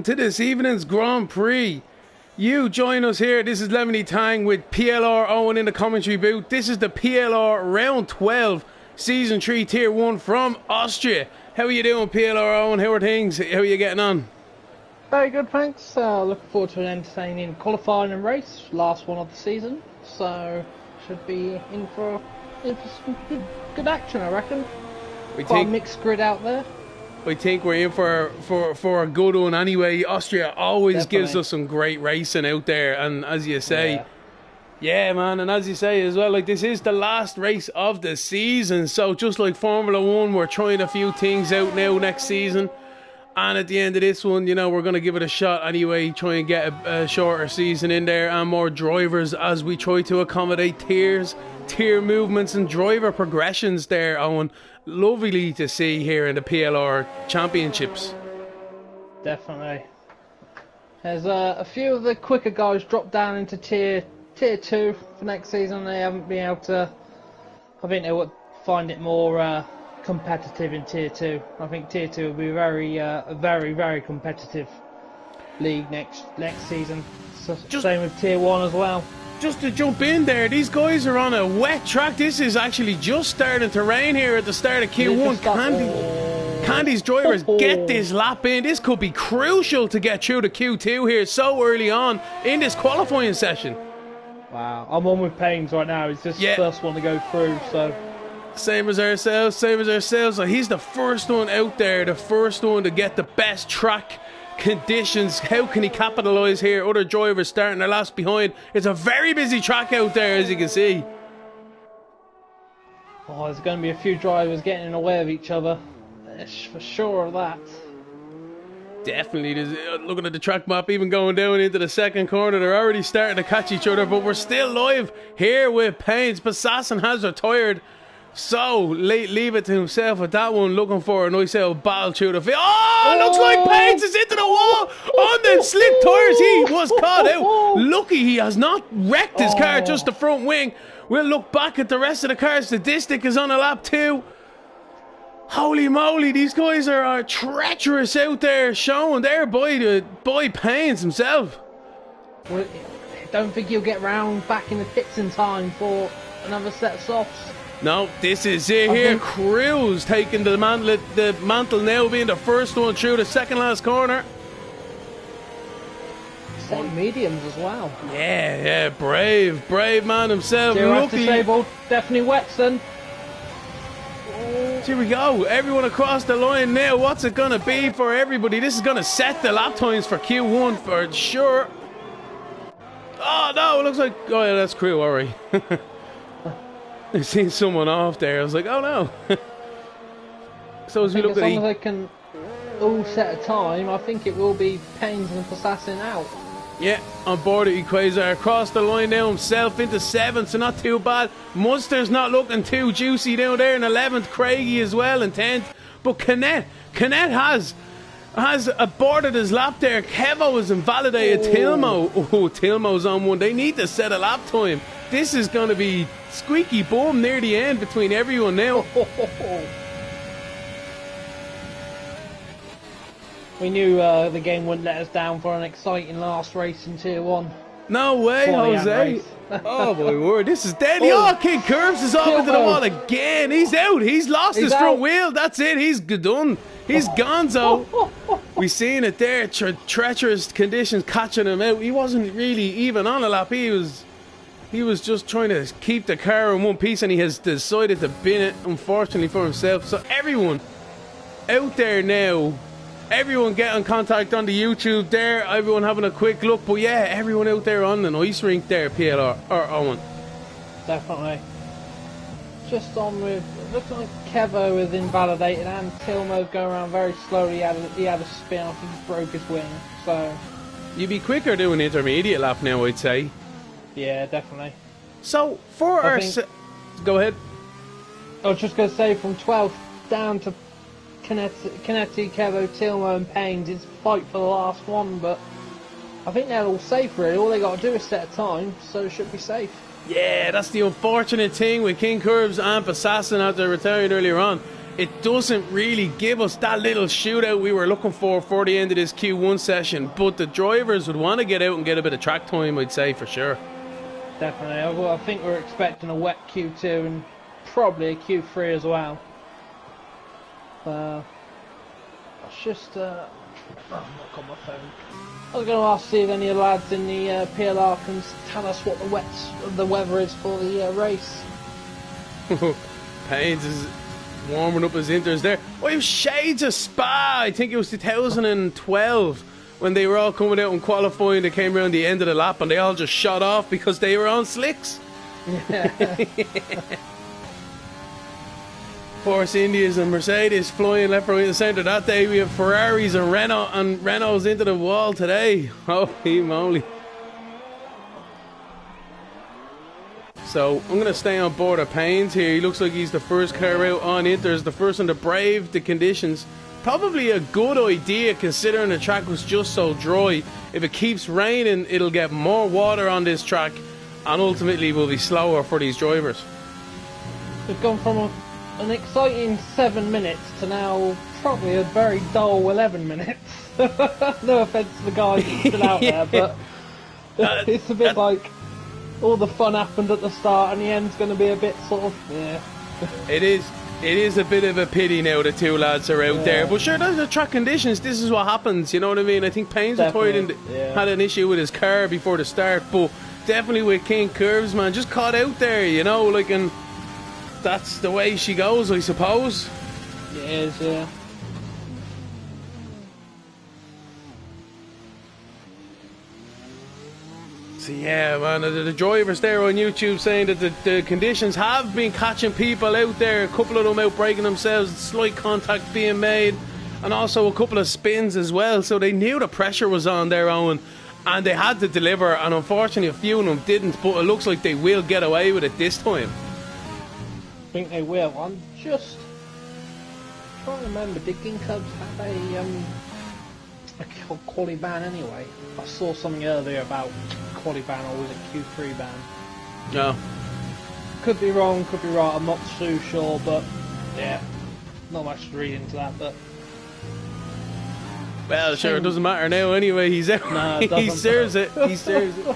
To this evening's Grand Prix. You join us here. This is Lemony Tang with PLR Owen in the commentary booth. This is the PLR Round 12 Season 3 Tier 1 from Austria. How are you doing, PLR Owen? How are things? How are you getting on? Very good, thanks. Looking forward to an entertaining qualifying and race. Last one of the season. So, should be in for some good action, I reckon. Quite a mixed grid out there. I think we're in for a good one anyway. Austria always gives us some great racing out there, and as you say, yeah man, and as you say as well, like this is the last race of the season, so just like Formula 1, we're trying a few things out now next season, and at the end of this one, you know, we're going to give it a shot anyway, try and get a shorter season in there and more drivers as we try to accommodate tier movements and driver progressions there, Owen. Lovely to see here in the PLR Championships. Definitely. There's a few of the quicker guys dropped down into tier 2 for next season. They haven't been able to. I think they would find it more competitive in tier 2. I think tier 2 will be a very competitive league next season. So, same with tier 1 as well. Just to jump in there, these guys are on a wet track. This is actually just starting to rain here at the start of Q1. Candy's drivers get this lap in. This could be crucial to get through to Q2 here so early on in this qualifying session. Wow, I'm on with Paynes right now. He's just the first one to go through, so... Same as ourselves. So he's the first one out there, the first one to get the best track conditions. How can he capitalise here? Other drivers starting their laps behind. It's a very busy track out there, as you can see. Oh, there's going to be a few drivers getting in the way of each other, for sure of that. Definitely. Looking at the track map, even going down into the second corner, they're already starting to catch each other, but we're still live here with Paynes. Bassassin has retired, so leave it to himself with that one, looking for a nice old battle through the field. Oh, looks like Paynes is into the wall on them slick tyres. He was caught out. Lucky he has not wrecked his car, just the front wing. We'll look back at the rest of the cars. The Distic is on a lap 2. Holy moly, these guys are treacherous out there, showing there by Paynes himself. Well, I don't think he'll get round back in the pits in time for another set of softs. No, this is it here. Cruz taking the mantle now, being the first one through the second last corner. Set mediums as well. Yeah, brave man himself. Disabled, definitely Wetson. Here we go. Everyone across the line now. What's it going to be for everybody? This is going to set the lap times for Q1 for sure. Oh, no, it looks like... Oh, yeah, that's Crew, all right. I've seen someone off there. I was like, oh, no. So as we look at long as they can all set a time, I think it will be Paynes and Bassassin out. Yeah, on board with Quasar. Across the line now himself into 7th, so not too bad. Munster's not looking too juicy down there in 11th. Craigie as well in 10th. But Canet has aborted his lap there. Kevo has invalidated Tilmo. Oh, Tilmo's on one. They need to set a lap time. This is going to be squeaky bum near the end between everyone now. We knew the game wouldn't let us down for an exciting last race in Tier 1. No way, Jose. Oh my word, this is deadly. Oh, King Curbs is off into the wall again. He's out. He's lost his front wheel. That's it. He's done. He's gonzo. We seen it there. Treacherous conditions catching him out. He wasn't really even on a lap. He was just trying to keep the car in one piece, and he has decided to bin it, unfortunately for himself. So everyone out there now, everyone get in contact on the YouTube there. Everyone having a quick look. But yeah, everyone out there on the ice rink there, PLR, or Owen. Definitely. Just on with, looks like Kevo is invalidated and Tilmo's going around very slowly. He had a spin off and broke his wing. So you'd be quicker doing intermediate lap now, I'd say. Yeah, definitely. So for go ahead. I was just going to say, from 12th down to Canetti, Kevo, Tilmo and Paynes, it's fight for the last one, but I think they're all safe really. All they got to do is set a time, so it should be safe. Yeah, that's the unfortunate thing with King Curbs and Bassassin after retiring earlier on. it doesn't really give us that little shootout we were looking for the end of this Q1 session. But the drivers would want to get out and get a bit of track time, I'd say, for sure. Definitely. Well, I think we're expecting a wet Q2 and probably a Q3 as well. It's just... I've not got my phone. I was going to ask, see if any of the lads in the PLR can tell us what the weather is for the race. Pains is warming up his inters there. Oh, it was shades of Spa. I think it was 2012 when they were all coming out and qualifying. They came around the end of the lap and they all just shot off because they were on slicks. Yeah. Force Indias and Mercedes flying left, right and centre. That day we have Ferraris and Renaults into the wall today. Holy moly. So I'm going to stay on board of Payne's here. He looks like he's the first car out on Inters, the first one to brave the conditions. Probably a good idea considering the track was just so dry. If it keeps raining, it'll get more water on this track and ultimately will be slower for these drivers. We've gone from an exciting 7 minutes to now probably a very dull 11 minutes. No offence to the guys still out Yeah. there, but it's a bit like all the fun happened at the start and the end's going to be a bit sort of, yeah. It is a bit of a pity now the two lads are out there. But sure, those are track conditions. This is what happens, you know what I mean? I think Payne's had an issue with his car before the start, but definitely with King Curves, man, just caught out there, you know, like, and that's the way she goes, I suppose. It is, yeah. So yeah, man, the drivers there on YouTube saying that the conditions have been catching people out there. A couple of them out breaking themselves, slight contact being made, and also a couple of spins as well. So they knew the pressure was on their own, and they had to deliver. And unfortunately, a few of them didn't. But it looks like they will get away with it this time. I think they will. I'm just trying to remember, did King Cubs have a quali ban anyway? I saw something earlier about quali ban, or was it Q3 ban? No. Could be wrong, could be right, I'm not too sure, but yeah, not much to read into that, but... Well, sure, it doesn't matter now anyway, he's out. No, it he doesn't. serves it, he serves it.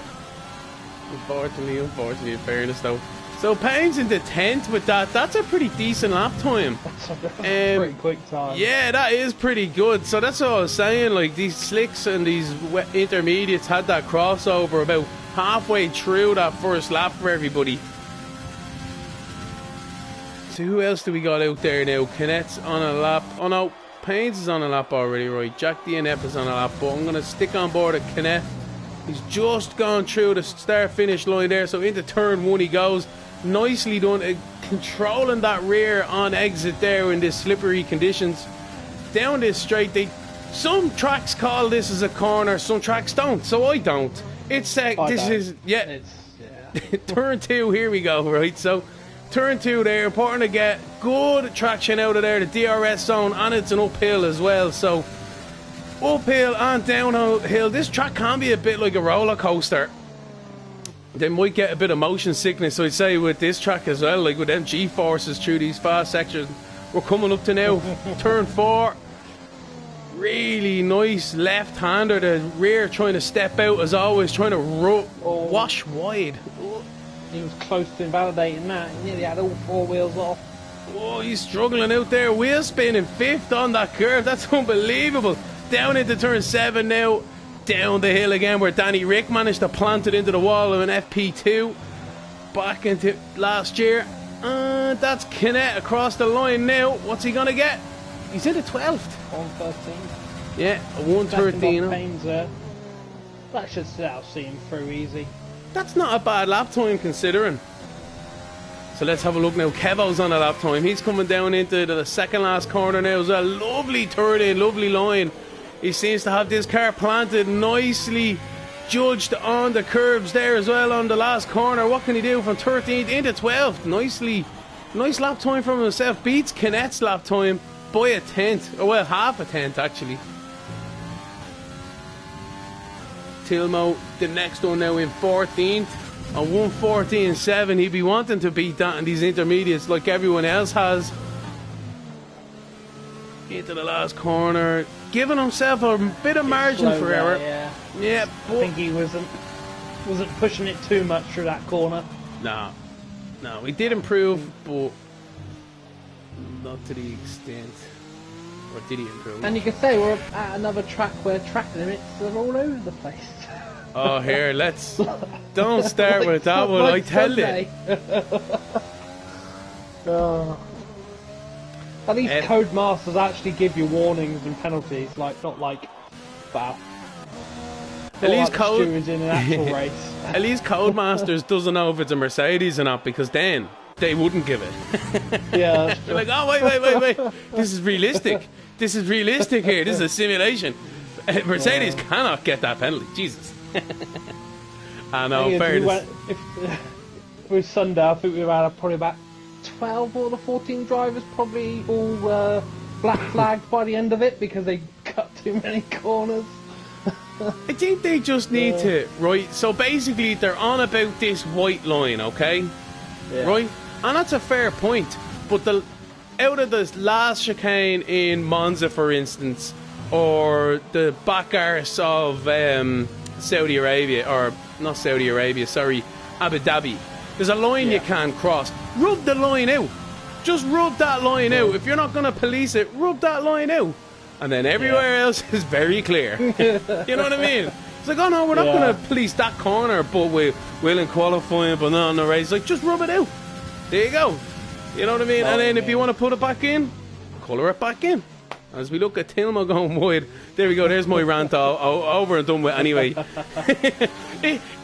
Unfortunately, in fairness though. So Payne's into 10th with that. That's a pretty decent lap time. That's a pretty quick time. Yeah, that is pretty good. So that's what I was saying. Like, these slicks and these intermediates had that crossover about halfway through that first lap for everybody. So who else do we got out there now? Kinet's on a lap. Oh no, Payne's is on a lap already, right? Jack DNF is on a lap, but I'm going to stick on board at Kinet. He's just gone through the start-finish line there, so into turn 1 he goes. Nicely done, controlling that rear on exit there in this slippery conditions. Down this straight, some tracks call this as a corner, some tracks don't, so I don't. It's turn 2, here we go, right? So turn 2 there, important to get good traction out of there, the DRS zone, and it's an uphill as well. So uphill and downhill, this track can be a bit like a roller coaster. They might get a bit of motion sickness, I'd say, with this track as well, like with them G-forces through these fast sections. We're coming up to now turn 4. Really nice left-hander, the rear trying to step out as always, trying to wash wide. He was close to invalidating that. He nearly had all 4 wheels off. Oh, he's struggling out there. Wheel spinning 5th on that curve. That's unbelievable. Down into turn 7 now. Down the hill again where Danny Rick managed to plant it into the wall of an FP2 back into last year. That's Kinet across the line now. What's he gonna get? He's in the 12th. 113. Yeah, a 113. That should see him through easy. That's not a bad lap time considering. So let's have a look now. Kevo's on a lap time. He's coming down into the second last corner now as well. Lovely turn in, lovely line. He seems to have this car planted nicely, judged on the curves there as well on the last corner. What can he do from 13th into 12th? Nice lap time from himself. Beats Kinet's lap time by a 10th. Oh, well, half a 10th actually. Tilmo, the next one now in 14th. On 1:14.7, he'd be wanting to beat that in these intermediates like everyone else has. into the last corner, giving himself a bit of margin for error. Yeah, I think he wasn't pushing it too much through that corner. No, he did improve, but not to the extent. Or did he improve? And you could say we're at another track where track limits are all over the place. Oh, here, don't start with that one, I tell you. At least Codemasters actually give you warnings and penalties, like, not like, wow. At least stewards in an actual race. At least Codemasters doesn't know if it's a Mercedes or not, because then they wouldn't give it. Yeah. They're like, oh, wait. This is realistic. This is realistic here. This is a simulation. Mercedes cannot get that penalty. Jesus. I know, fairness. If it was Sunday, I think we had probably about 12 or the 14 drivers probably all black flagged by the end of it because they cut too many corners. I think they just need to, right, so basically they're on about this white line, okay? Yeah. Right? And that's a fair point, but out of the last chicane in Monza, for instance, or the back arse of Saudi Arabia, or not Saudi Arabia, sorry, Abu Dhabi, there's a line you can't cross. Rub the line out. Just rub that line out. If you're not going to police it, rub that line out. And then everywhere else is very clear. You know what I mean? It's like, oh no, we're not going to police that corner, but we'll in qualifying, but not in the race. Like, just rub it out. There you go. You know what I mean? And then if you want to put it back in, colour it back in. As we look at Tilmo going wide, there we go. There's my rant over and done with. Anyway,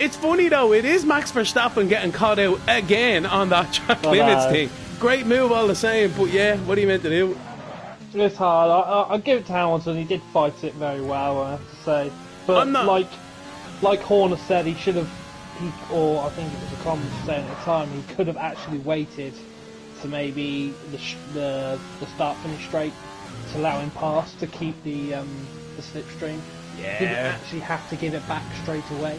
it's funny though. It is Max Verstappen getting caught out again on that track limits thing. Great move all the same, but yeah, what are you meant to do? It's hard. I'll give it to Hamilton. He did fight it very well, I have to say. But like Horner said, he should have. Or I think it was a comment saying at the time, he could have actually waited to maybe the start finish straight to allow him past to keep the slipstream. Yeah. Didn't actually have to give it back straight away.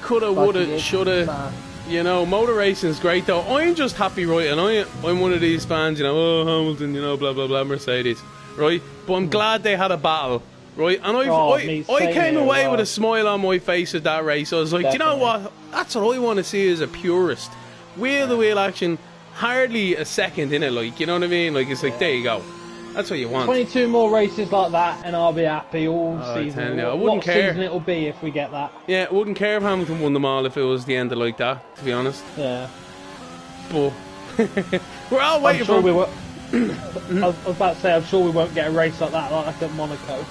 Coulda, woulda, shoulda. You know, motor racing's great though. I'm just happy, right? And I'm one of these fans, you know, oh Hamilton, you know, blah blah blah, Mercedes, right? But I'm glad they had a battle, right? And I came away with a smile on my face at that race. I was like, do you know what? That's what I want to see as a purist. Wheel to wheel action, hardly a second in it, like, you know what I mean? Like, it's like, there you go. That's what you want. 22 more races like that, and I'll be happy all season. I wouldn't care. Season it'll be if we get that. Yeah, I wouldn't care if Hamilton won them all if it was the end of like that, to be honest. Yeah. But we're all waiting for. I was about to say, I'm sure we won't get a race like that, like at Monaco.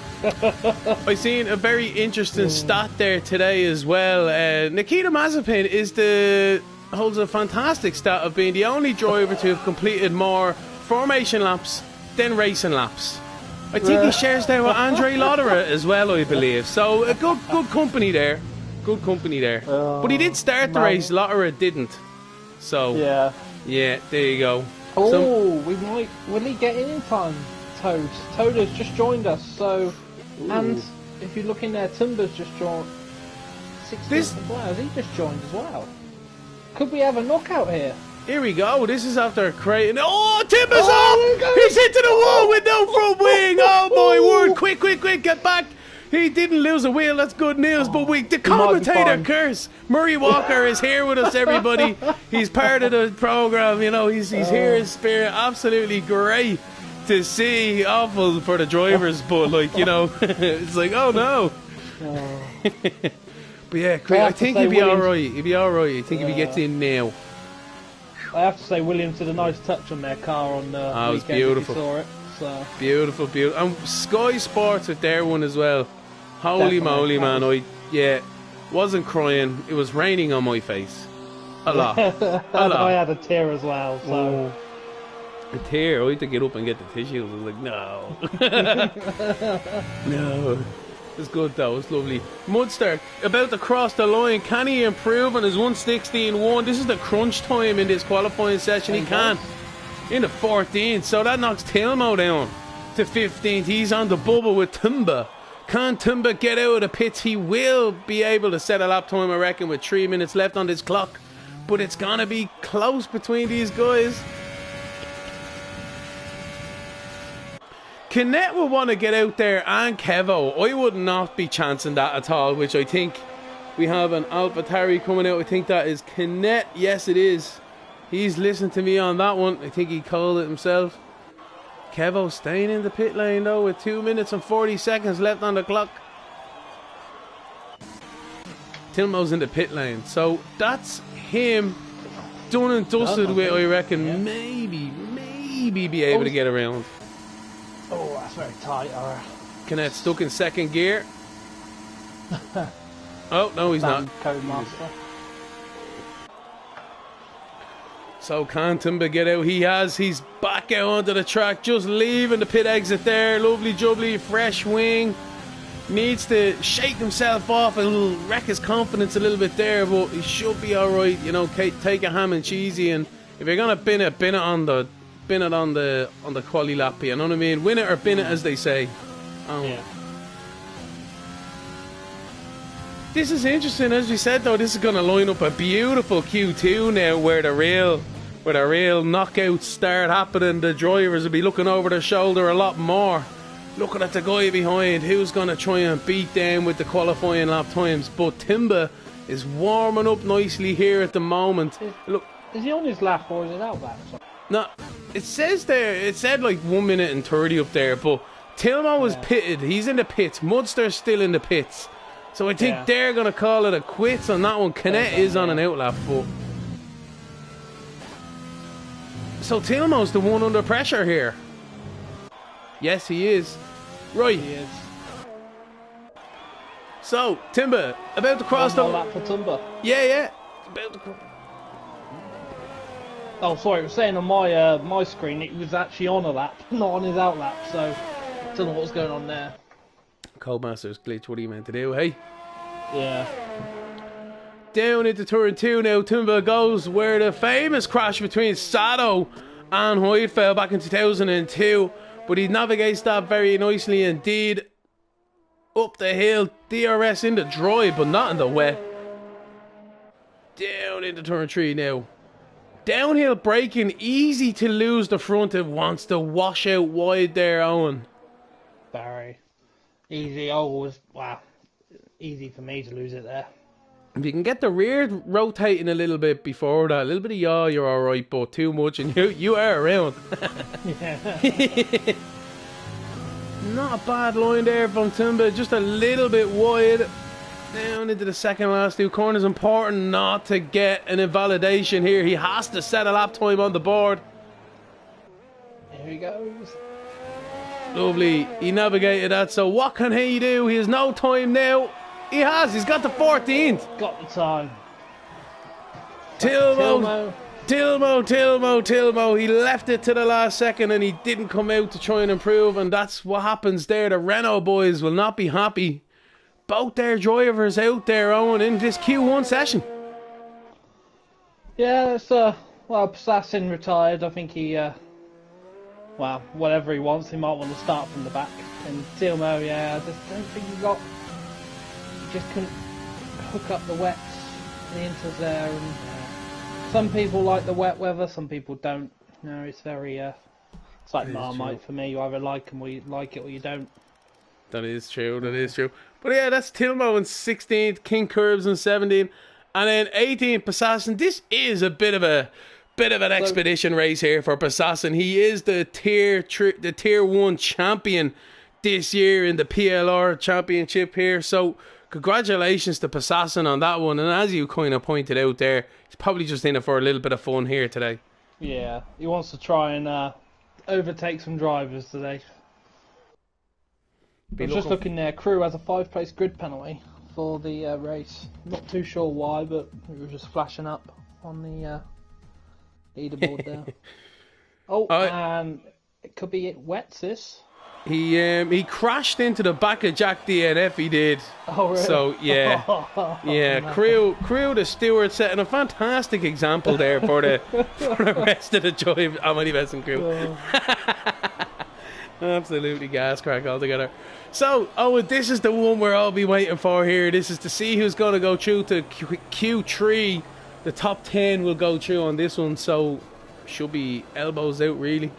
I've seen a very interesting stat there today as well. Nikita Mazepin holds a fantastic stat of being the only driver to have completed more formation laps than racing laps. I think he shares that with Andre Lotterer as well, I believe. So a good company there. Good company there. But he did start the race, Lotterer didn't. So yeah, there you go. Oh, will he get in time? Toad has just joined us. So, and if you look in there, Tumba's just joined. 16th as well. Has he just joined as well? Could we have a knockout here? Here we go. This is after creating. Oh, Timber's off! He's hit to the wall with no front wing. Oh my word! Quick! Get back! He didn't lose a wheel. That's good news. But the commentator curse. Murray Walker is here with us, everybody. He's part of the program. You know, he's here in spirit. Absolutely great to see. Awful for the drivers, but like, you know, it's like, oh no. But yeah, I think he'd be all right. He'd be all right. I think if he gets in now. I have to say, Williams did a nice touch on their car on the weekend. It was beautiful. If you saw it, so. Beautiful. And Sky Sports with their one as well. Holy moly, man! I wasn't crying. It was raining on my face. A lot. I had a tear as well. So. A tear. I had to get up and get the tissues. I was like, no, no. It's good though, it's lovely. Mudster about to cross the line. Can he improve on his 1:16.1? This is the crunch time in this qualifying session. He can in the 14th, so that knocks Tilmo down to 15th. He's on the bubble with Tumba. Can Tumba get out of the pits? He will be able to set a lap time, I reckon, with 3 minutes left on this clock. But it's gonna be close between these guys. Kinnett will want to get out there, and Kevo. I would not be chancing that at all, which I think we have an AlphaTauri coming out. I think that is Kinnett. Yes, it is. He's listened to me on that one. I think he called it himself. Kevo staying in the pit lane though with 2 minutes and 40 seconds left on the clock. Tilmo's in the pit lane. So that's him done and dusted with, I reckon, maybe be able to get around. Oh, that's very tight. Kinnett stuck in second gear. Oh, no, he's not. Codemaster. So can Timber get out? He's back out onto the track, just leaving the pit exit there. Lovely jubbly, fresh wing. Needs to shake himself off and wreck his confidence a little bit there, but he should be alright. You know, take a ham and cheesy, and if you're gonna bin it on the quali lap, you know what I mean? Win it or bin it, as they say. Yeah. This is interesting, as we said though. This is gonna line up a beautiful Q2 now, where the real knockouts start happening. The drivers will be looking over their shoulder a lot more, looking at the guy behind who's going to try and beat them with the qualifying lap times. But Timber is warming up nicely here at the moment. Look, is he on his lap or is it out lap? no, it says there, it said like 1 minute and 30 up there, but Tilmo was pitted. He's in the pits. Mudster's still in the pits. So I think they're going to call it a quits on that one. Kinnett is on an outlap, but so Tilmo's the one under pressure here. Yes, he is. Right. He is. So, Timber, about to cross the lap for Timber. Yeah. About to cross. Oh, sorry, it was saying on my my screen it was actually on a lap, not on his out lap, so I don't know what was going on there. Codemaster's glitch, what are you meant to do, hey? Yeah. Down into turn 2 now, Timber goes where the famous crash between Sato and Heidfeld back in 2002. But he navigates that very nicely indeed. Up the hill, DRS in the dry, but not in the wet. Down into turn 3 now. Downhill braking, easy to lose the front. It wants to wash out wide there, Owen. Very easy, always. Wow, easy for me to lose it there. If you can get the rear rotating a little bit before that, a little bit of yaw, you're alright, but too much and you are around. Yeah. Not a bad line there from Timber, just a little bit wide. Down into the second last 2 corners. Important not to get an invalidation here. He has to set a lap time on the board. Here he goes. Lovely. He navigated that, so what can he do? He has no time now. He has. He's got the 14th. Got the time. Tilmo. He left it to the last second and he didn't come out to try and improve, and that's what happens there. The Renault boys will not be happy. Both their drivers out there, Owen, in this Q1 session. Yeah, it's well, Assassin retired. I think he well, whatever he wants, he might want to start from the back. And Tilmo, yeah, I just don't think he just couldn't hook up the wets, the inters there, and some people like the wet weather, some people don't. You know, it's very it's like Marmite for me. You either like them or you like it or you don't. That is true. But yeah, that's Tilmo in 16th, King Curbs in 17th, and then 18th Passassin. This is a bit of an expedition race here for Passassin. He is the tier 1 champion this year in the PLR championship here. So congratulations to Passassin on that one. And as you kind of pointed out there, he's probably just in it for a little bit of fun here today. Yeah, he wants to try and overtake some drivers today. I was just looking there. Crew has a 5-place grid penalty for the race. Not too sure why, but it was just flashing up on the leaderboard there. And it could be wets this. He crashed into the back of Jack DNF. He did. Oh really? So yeah, No. Crew the steward setting a fantastic example there for the rest of the drive. I'm only messing, Crew. Absolutely gas crack altogether. So, this is the one where I'll be waiting for here. This is to see who's going to go through to Q3. The top 10 will go through on this one, so should be elbows out really.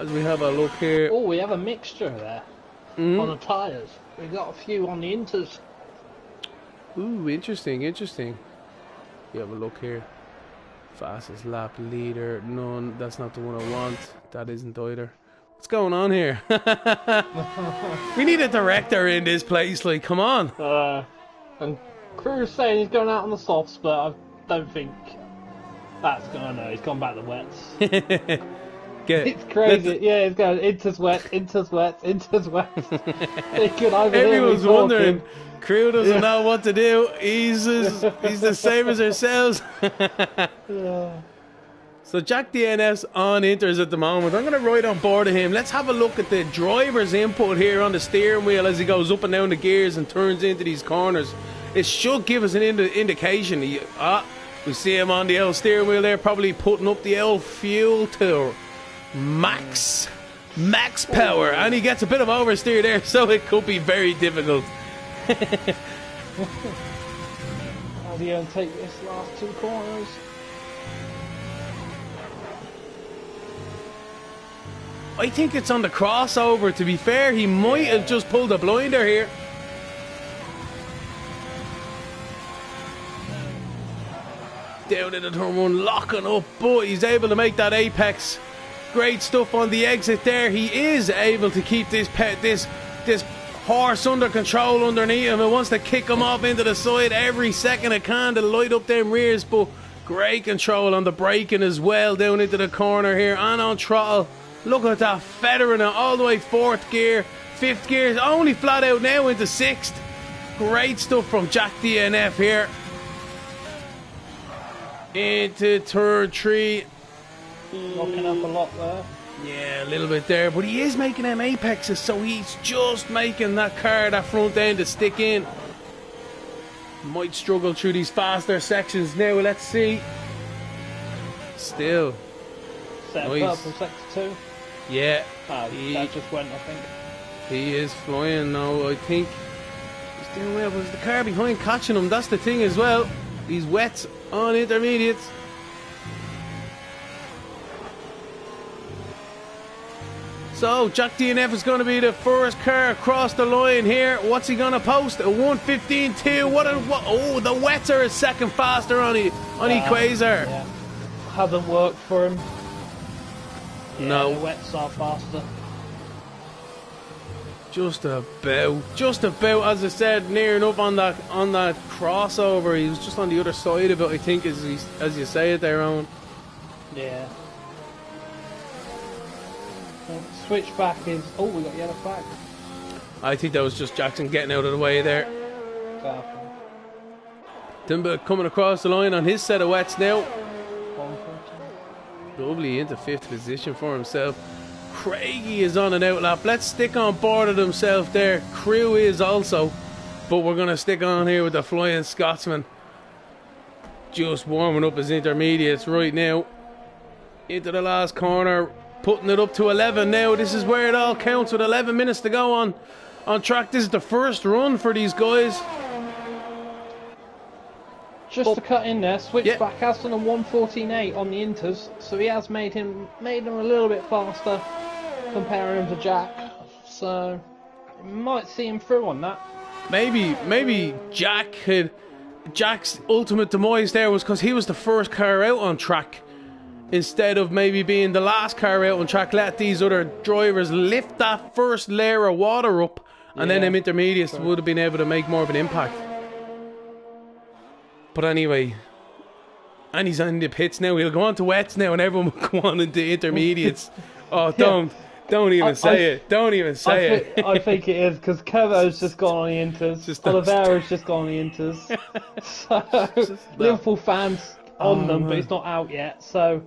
as we have a look here. Oh, we have a mixture there on the tyres. We got a few on the inters. Ooh, interesting. You have a look here. Fastest lap leader, none. That's not the one I want. That isn't either. What's going on here? We need a director in this place. Like, come on. And Crew's saying he's going out on the softs, but I don't think that's going to. He's gone back to the wets. It's crazy. Yeah, he's going inters wet. Everyone's wondering. Crew doesn't know what to do. He's the same as ourselves. So Jack DNF's on inters at the moment. I'm going to ride on board of him. Let's have a look at the driver's input here on the steering wheel as he goes up and down the gears and turns into these corners. It should give us an indication. We see him on the old steering wheel there, probably putting up the old fuel to max power, and he gets a bit of oversteer there, so it could be very difficult. How do you take this last two corners? I think it's on the crossover, to be fair. He might have just pulled a blinder here. Down into turn one, locking up, but he's able to make that apex. Great stuff on the exit there. He is able to keep this horse under control underneath him. It wants to kick him off into the side every second it can to light up them rears, but great control on the braking as well down into the corner here and on throttle. Look at that, feathering it all the way 4th gear, 5th gear, only flat out now into 6th. Great stuff from Jack DNF here. Into turn 3. Locking up a lot there. Yeah, a little bit there, but he is making them apexes, so he's just making that car, that front end, to stick in. Might struggle through these faster sections now. Let's see. Still. Set nice. up from sector 2. Yeah. That just went, I think. He is flying now, I think. He's doing well, but it's the car behind catching him. That's the thing as well. These wets on intermediates. So Jack DNF is going to be the first car across the line here. What's he going to post? A 1:15.2. Oh, the wets are a second faster on Equator. Yeah. Hasn't worked for him. Yeah, no. The wets are faster. Just about, as I said, near enough on that crossover. He was just on the other side of it, I think, as you say it there, Owen. Yeah. Switchback is... Oh, we got yellow flag. I think that was just Jackson getting out of the way there. Timber coming across the line on his set of wets now. Lovely into 5th position for himself. Craigie is on an outlap. Let's stick on board of himself there. Crew is also. But we're going to stick on here with the Flying Scotsman. Just warming up his intermediates right now. Into the last corner. Putting it up to 11 now. This is where it all counts with 11 minutes to go on track. This is the first run for these guys. Just to cut in there, Switchback has done a 1:14.8 on the inters, so he has made him a little bit faster comparing him to Jack. So you might see him through on that. Maybe Jack's ultimate demise there was because he was the first car out on track. Instead of maybe being the last car out on track, let these other drivers lift that first layer of water up, and then them intermediates would have been able to make more of an impact. But anyway, and he's on the pits now. He'll go on to wets now, and everyone will go on into intermediates. Oh, don't even say it. Don't even say it. I think it is because Kevo's just gone on the inters. Oliveira's just gone on the inters. So Liverpool fans on them, but it's not out yet. So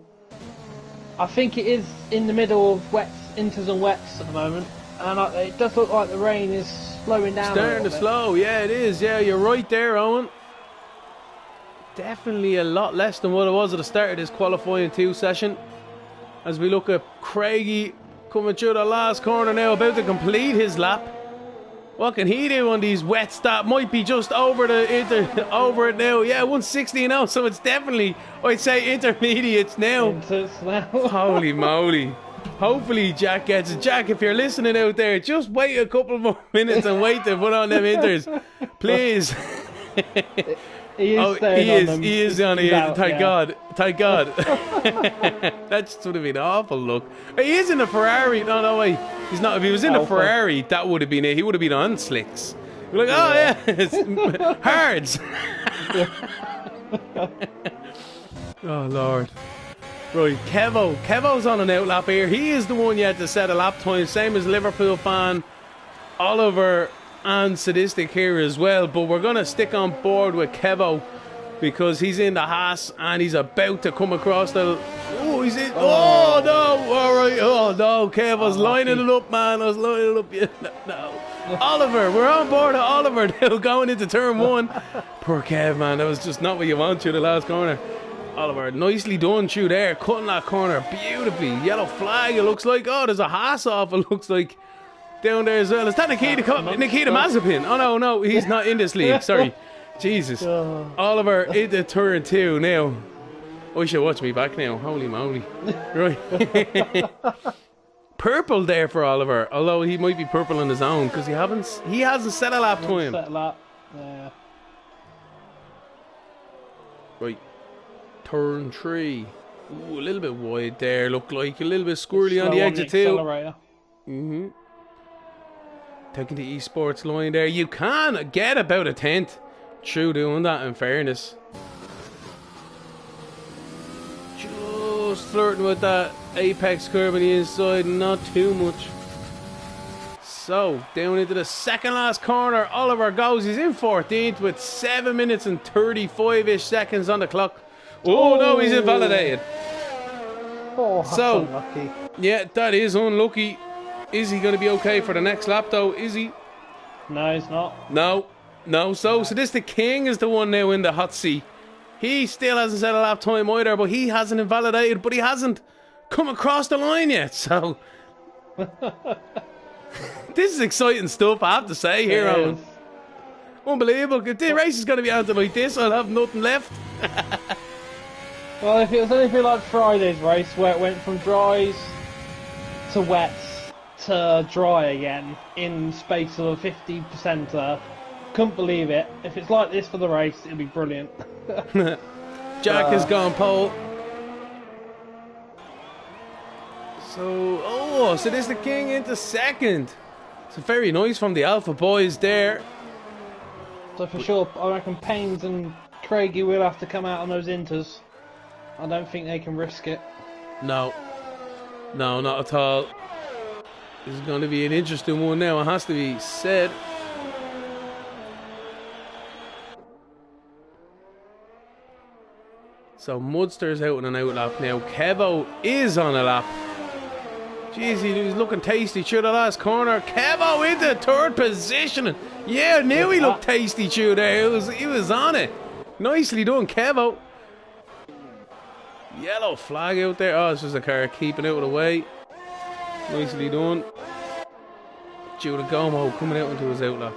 I think it is in the middle of wets, inters and wets at the moment, and it does look like the rain is slowing down. Starting to slow, yeah, it is. Yeah, you're right there, Owen. Definitely a lot less than what it was at the start of this qualifying 2 session. As we look at Craigie coming through the last corner now, about to complete his lap. What can he do on these wets? That might be just over over it now. Yeah, 160 now, so it's definitely, I'd say, intermediates now. Inters now. Holy moly. Hopefully Jack gets it. Jack, if you're listening out there, just wait a couple more minutes and wait to put on them inters. Please. He is staying on them. He is on He's here. out, Thank yeah. God. Thank God. That just would have been awful, look. He is in a Ferrari. No way. He's not. If he was in a Ferrari, that would have been it. He would have been on slicks. You're like, oh yeah, it's hards. Oh Lord. Right, Kevo's on an outlap here. He is the one yet to set a lap time, same as Liverpool fan Oliver and Sadistic here as well. But we're gonna stick on board with Kevo because he's in the Haas and he's about to come across the. Oh, he's in. Oh no! All right. Oh no! Kevo's lining it up, man. I was lining it up. Yeah, no. Oliver, we're on board with Oliver now, going into turn one. Poor Kev, man. That was just not what you want through the last corner. Oliver, nicely done through there, cutting that corner beautifully. Yellow flag, it looks like. Oh, there's a Haas off, it looks like. Down there as well. Is that Nikita Mazepin? Oh no, he's not in this league. Sorry. Jesus. Oliver into turn two now. Oh, you should watch me back now. Holy moly. Right. Purple there for Oliver, although he might be purple on his own because he hasn't set a lap time. Set a lap. Yeah. Right. Turn three. Ooh, a little bit wide there. Looked like a little bit squirrely on the exit too. Taking the esports line there. You can get about a tenth through doing that, in fairness. Just flirting with that apex curve on the inside, not too much. So, down into the second last corner, Oliver goes. He's in 14th with 7 minutes and 35-ish seconds on the clock. Oh no, he's invalidated. Oh, that's so unlucky. Yeah, that is unlucky. Is he going to be okay for the next lap though? Is he? No, he's not. No. So Sadistic King is the one now in the hot seat. He still hasn't set a lap time either, but he hasn't invalidated, but he hasn't come across the line yet. So this is exciting stuff, I have to say here, Owen. Unbelievable. If the race is going to be out like this, I'll have nothing left. Well, if it was anything like Friday's race, where it went from dries to wets to dry again in space of a 50%, couldn't believe it. If it's like this for the race, it'll be brilliant. Jack has gone pole. So this the King into second. So very nice from the Alpha boys there. So for sure, I reckon Paynes and Craigie will have to come out on those inters. I don't think they can risk it. No, not at all. This is going to be an interesting one now, it has to be said. So Mudster's out on an out lap now. Kevo is on a lap. Jeez, he was looking tasty through the last corner. Kevo into third position. Yeah, I knew he looked tasty through there. He was on it. Nicely done, Kevo. Yellow flag out there. Oh, it's just a car keeping out of the way. Nicely done. Judah Gomo coming out into his outlap.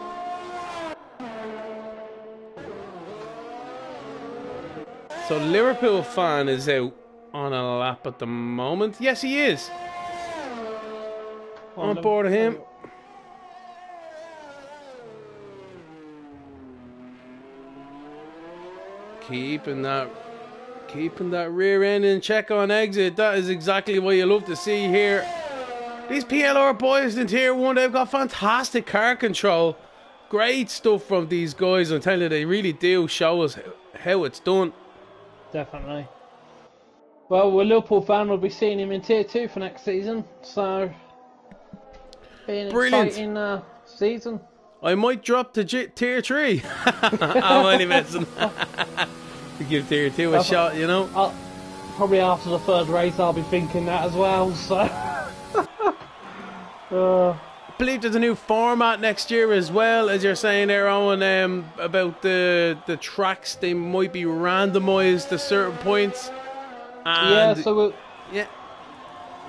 So Liverpool fan is out on a lap at the moment. Yes, he is. On board of him. Keeping that rear end in check on exit. That is exactly what you love to see here. These PLR boys in Tier 1, they've got fantastic car control. Great stuff from these guys. I'm telling you, they really do show us how it's done. Definitely. Well, we're a Liverpool fan. We'll be seeing him in Tier 2 for next season. So, be an exciting season. I might drop to Tier 3. I'm only messing. To give Tier 2 a shot, you know. Probably after the third race, I'll be thinking that as well. So, I believe there's a new format next year as well, as you're saying there, Owen, about the tracks. They might be randomised to certain points. And I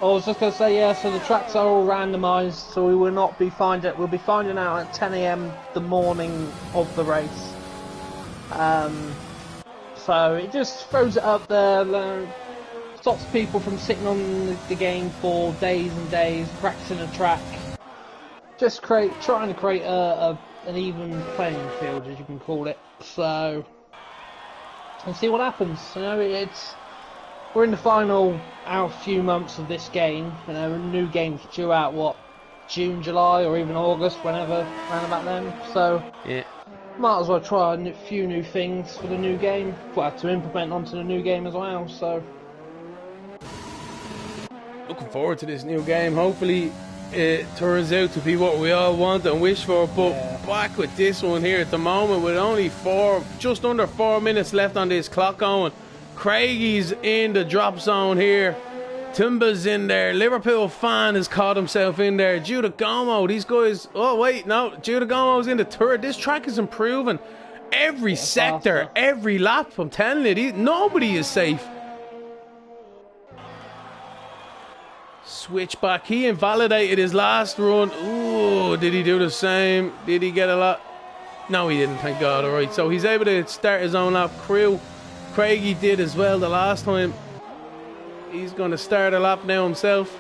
was just going to say, so the tracks are all randomised, so we will not be we'll be finding out at 10 AM the morning of the race. So it just throws it up there, stops people from sitting on the game for days and days, practicing a track. Just trying to create an even playing field, as you can call it. So, and see what happens. You know, we're in the final few months of this game. You know, a new game's due out what, June, July, or even August, whenever, around about then. So, yeah, might as well try a few new things for the new game. Well, to implement onto the new game as well. So, looking forward to this new game. Hopefully it turns out to be what we all want and wish for. But back with this one here at the moment, with only just under 4 minutes left on this clock going. Craiggie's in the drop zone here. Timba's in there. Liverpool fan has caught himself in there. Giudagomo, these guys. Oh wait, no, Giudagomo's in the third. This track is improving every sector, faster. Every lap. I'm telling you, nobody is safe. Switchback. He invalidated his last run. Ooh, did he do the same? Did he get a lot? No, he didn't, thank God. Alright, so he's able to start his own lap. Craigie did as well the last time. He's going to start a lap now himself.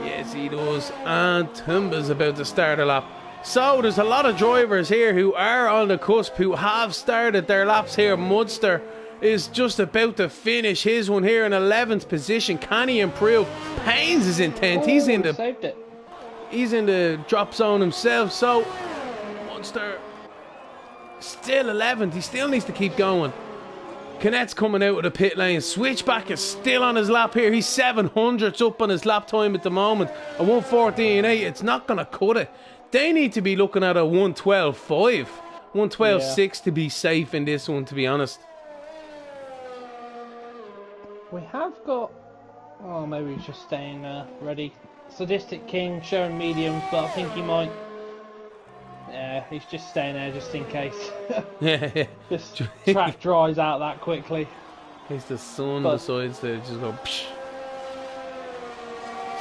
Yes, he does. And Timba's about to start a lap. So there's a lot of drivers here who are on the cusp, who have started their laps here. Munster is just about to finish his one here in 11th position. Can he improve? Paynes is in 10th. He's in the drop zone himself. So Munster still 11th. He still needs to keep going. Canette's coming out of the pit lane. Switchback is still on his lap here. He's 700ths up on his lap time at the moment. A 1:14.8. It's not going to cut it. They need to be looking at a 1:12.5. 1:12.6 to be safe in this one, to be honest. We have got... Oh, maybe he's just staying ready. Sadistic King showing mediums, but I think he might... Yeah, he's just staying there just in case. Yeah. Just track dries out that quickly. In case the sun decides to just go psh.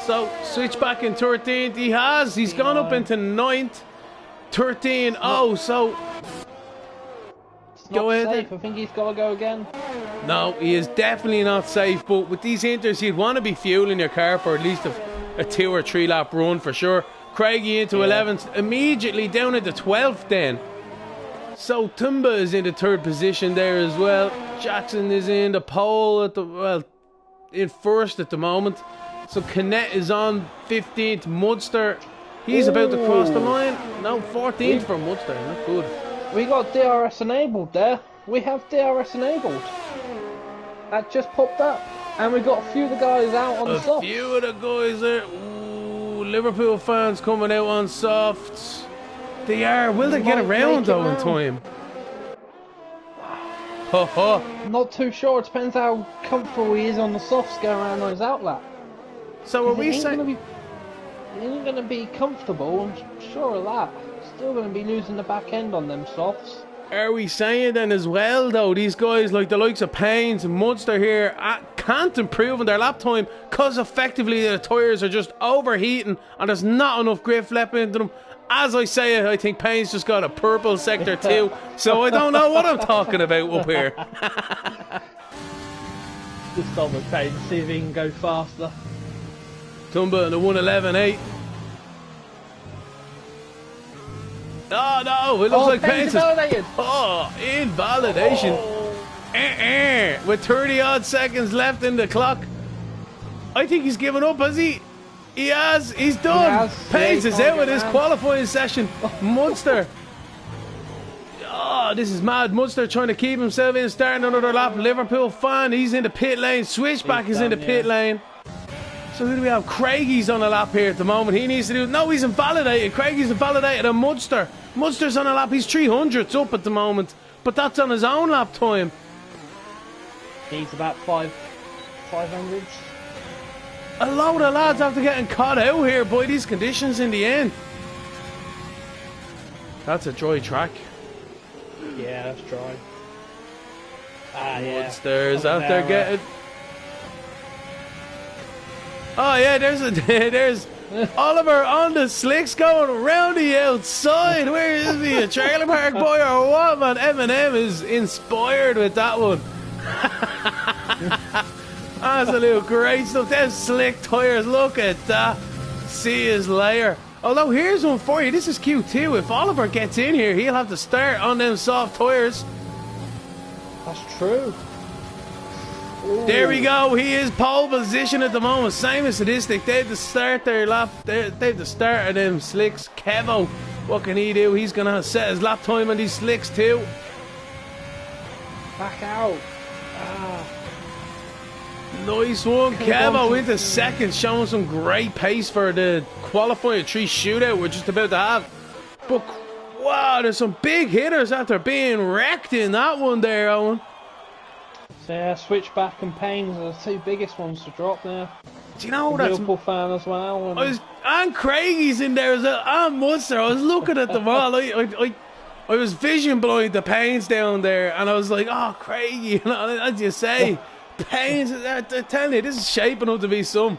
So, switch back in 13th. He's gone up into 9th. 13. Oh, so... Go ahead. Safe. I think he's got to go again. No, he is definitely not safe. But with these inters, you'd want to be fueling your car for at least a 2 or 3 lap run for sure. Craigie into 11th, immediately down into 12th then. So Tumba is in the 3rd position there as well. Jackson is in the pole in 1st at the moment. So Canette is on 15th. Munster, he's about to cross the line. No, 14th for Munster, not good. We got DRS enabled there. We have DRS enabled. That just popped up. And we got a few of the guys out on the softs. A few of the guys there. Ooh, Liverpool fans coming out on softs. They are. Will they get around though in time? Not too sure. It depends how comfortable he is on the softs going around on his outlet. So are we saying... He ain't going to be comfortable, I'm sure of that. Still going to be losing the back end on them softs. Are we saying then as well though, these guys like the likes of Paynes and Munster here can't improve on their lap time because effectively their tyres are just overheating and there's not enough grip left into them? As I say it, I think Payne's just got a purple sector too, so I don't know what I'm talking about up here. Just stop with Payne, see if he can go faster. Tumba in the 1:11.8. Oh no, it looks like Payne's invalidated. Oh, invalidation. Oh. With 30 odd seconds left in the clock. I think he's given up, has he? He has. He's done. Paynes is out with his qualifying session. Munster. Oh, this is mad. Munster trying to keep himself in, starting another lap. Liverpool fan, he's in the pit lane. Switchback is in the pit lane. So who do we have? Craigie's on a lap here at the moment. He needs to do... No, he's invalidated. Craigie's invalidated. And Munster. Munster's on a lap. He's 300ths up at the moment. But that's on his own lap time. He's about 500s. A load of lads after getting caught out here by these conditions in the end. That's a dry track. Yeah, that's dry. Yeah. Munster's after getting... Oh yeah, there's Oliver on the slicks going around the outside. Where is he? A trailer park boy or what, man? Eminem is inspired with that one. Absolute great stuff. Them slick tyres, look at that. See his layer. Although here's one for you, this is cute too. If Oliver gets in here, he'll have to start on them soft tyres. That's true. Ooh. There we go, he is pole position at the moment. Same as Sadistic, they have to start their lap. They have to start of them slicks. Kevo, what can he do? He's gonna set his lap time on these slicks too. Back out. Nice one, Kevo into second, showing some great pace for the qualifying 3 shootout we're just about to have. But wow, there's some big hitters after being wrecked in that one there, Owen. So yeah, Switchback and Paynes are the 2 biggest ones to drop there. Do you know that's Liverpool fan as well? And Craigie's in there as well, and Munster. I was looking at them all. I was vision blind the Paynes down there, and I was like, oh, Craigie, as you say. Paynes, I'm telling you, this is shaping up to be some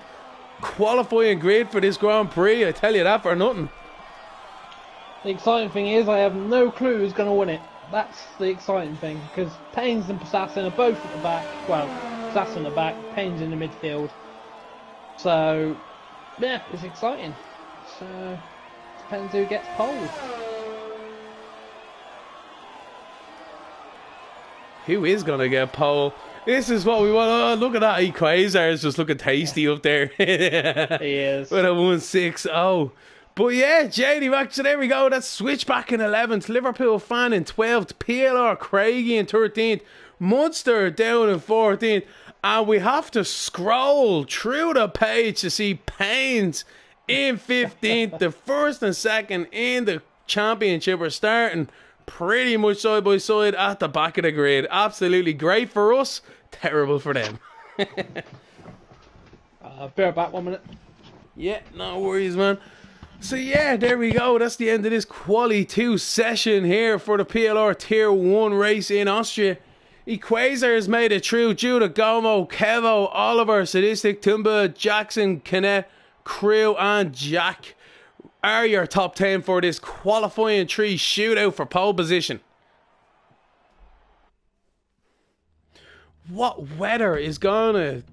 qualifying grid for this Grand Prix. I tell you that for nothing. The exciting thing is I have no clue who's going to win it. That's the exciting thing, because Paynes and Passassin are both at the back. Well, Passassin at the back, Paynes in the midfield. So, yeah, it's exciting. So, depends who gets pole. Who is going to get pole? This is what we want. Oh, look at that. Quasar is just looking tasty up there. He is. With a 1-6-0. But yeah, JD Max, so there we go. That's Switchback in 11th. Liverpool fan in 12th. PLR Craigie in 13th. Munster down in 14th. And we have to scroll through the page to see Paynes in 15th. The first and second in the championship are starting pretty much side by side at the back of the grid. Absolutely great for us, terrible for them. Bear back 1 minute. Yeah, no worries, man. So yeah, there we go. That's the end of this Quali 2 session here for the PLR Tier 1 race in Austria. Quasar has made it through. Judah, Gomo, Kevo, Oliver, Sadistic, Tumba, Jackson, Kenneth, Crew and Jack are your top 10 for this qualifying 3 shootout for pole position. What weather is gonna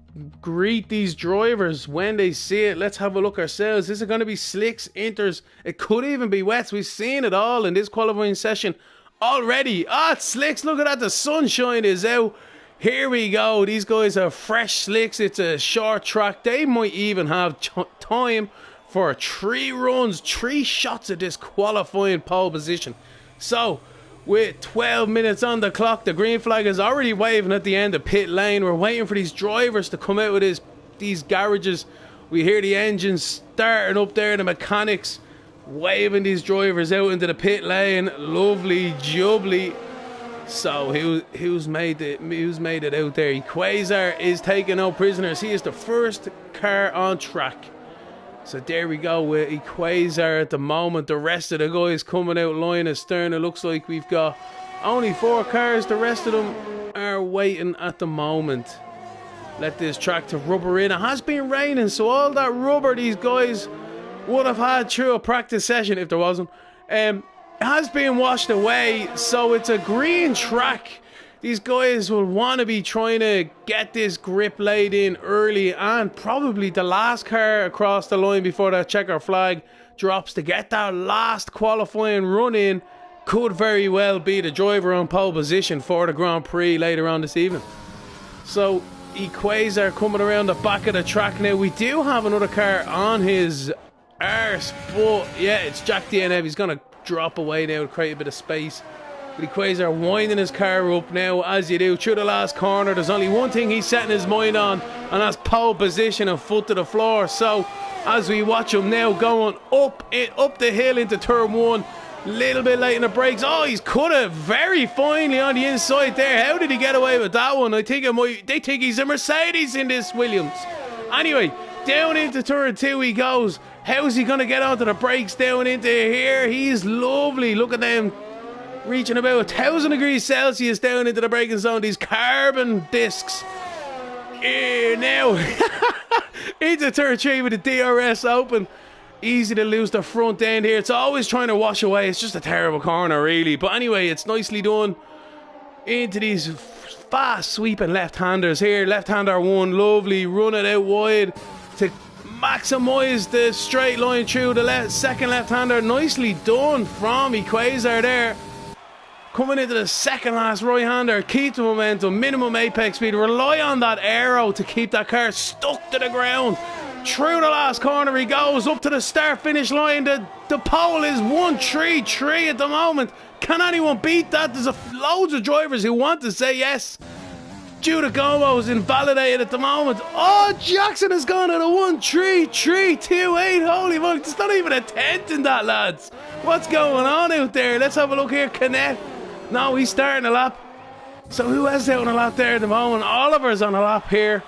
greet these drivers when they see it? Let's have a look ourselves. Is it going to be slicks, inters? It could even be wets. We've seen it all in this qualifying session already. It's slicks. Look at that. The sunshine is out. Here we go. These guys are fresh slicks. It's a short track. They might even have time for 3 runs, 3 shots at this qualifying pole position. So, with 12 minutes on the clock, the green flag is already waving at the end of pit lane. We're waiting for these drivers to come out with these garages. We hear the engines starting up there, the mechanics waving these drivers out into the pit lane. Lovely jubbly. So who's made it out there? Quasar is taking no prisoners. He is the first car on track. So there we go with Quasar at the moment. The rest of the guys coming out line astern. It looks like we've got only 4 cars. The rest of them are waiting at the moment. Let this track to rubber in. It has been raining, so all that rubber these guys would have had through a practice session, if there wasn't, it has been washed away. So it's a green track. These guys will want to be trying to get this grip laid in early, and probably the last car across the line before that checker flag drops to get that last qualifying run in could very well be the driver on pole position for the Grand Prix later on this evening. So Quasar coming around the back of the track now. We do have another car on his arse, but yeah, it's Jack DNF. He's going to drop away now to create a bit of space. Quasar winding his car up now, as you do, through the last corner. There's only one thing he's setting his mind on, and that's pole position and foot to the floor. So, as we watch him now going up the hill into turn 1, little bit late in the brakes. Oh, he's cut it very finely on the inside there. How did he get away with that one? I think they think he's a Mercedes in this Williams. Anyway, down into turn 2 he goes. How's he going to get onto the brakes down into here? He's lovely. Look at them. Reaching about 1,000 degrees Celsius down into the braking zone. These carbon discs. Here now. Into turn 3 with the DRS open. Easy to lose the front end here. It's always trying to wash away. It's just a terrible corner, really. But anyway, it's nicely done. Into these fast sweeping left-handers here. Left-hander one, lovely, run it out wide to maximise the straight line through the second left-hander. Nicely done from Equazar there. Coming into the second last right-hander, keep the momentum, minimum apex speed, rely on that aero to keep that car stuck to the ground. Through the last corner he goes, up to the start-finish line. The pole is 1-3-3 at the moment. Can anyone beat that? There's loads of drivers who want to say yes. Giudicomo is invalidated at the moment. Oh, Jackson has gone at a 1-3-3-2-8. Holy moly, there's not even a tenth in that, lads. What's going on out there? Let's have a look here. Canet. No, he's starting a lap. So who else out on a lap there at the moment? Oliver's on a lap here.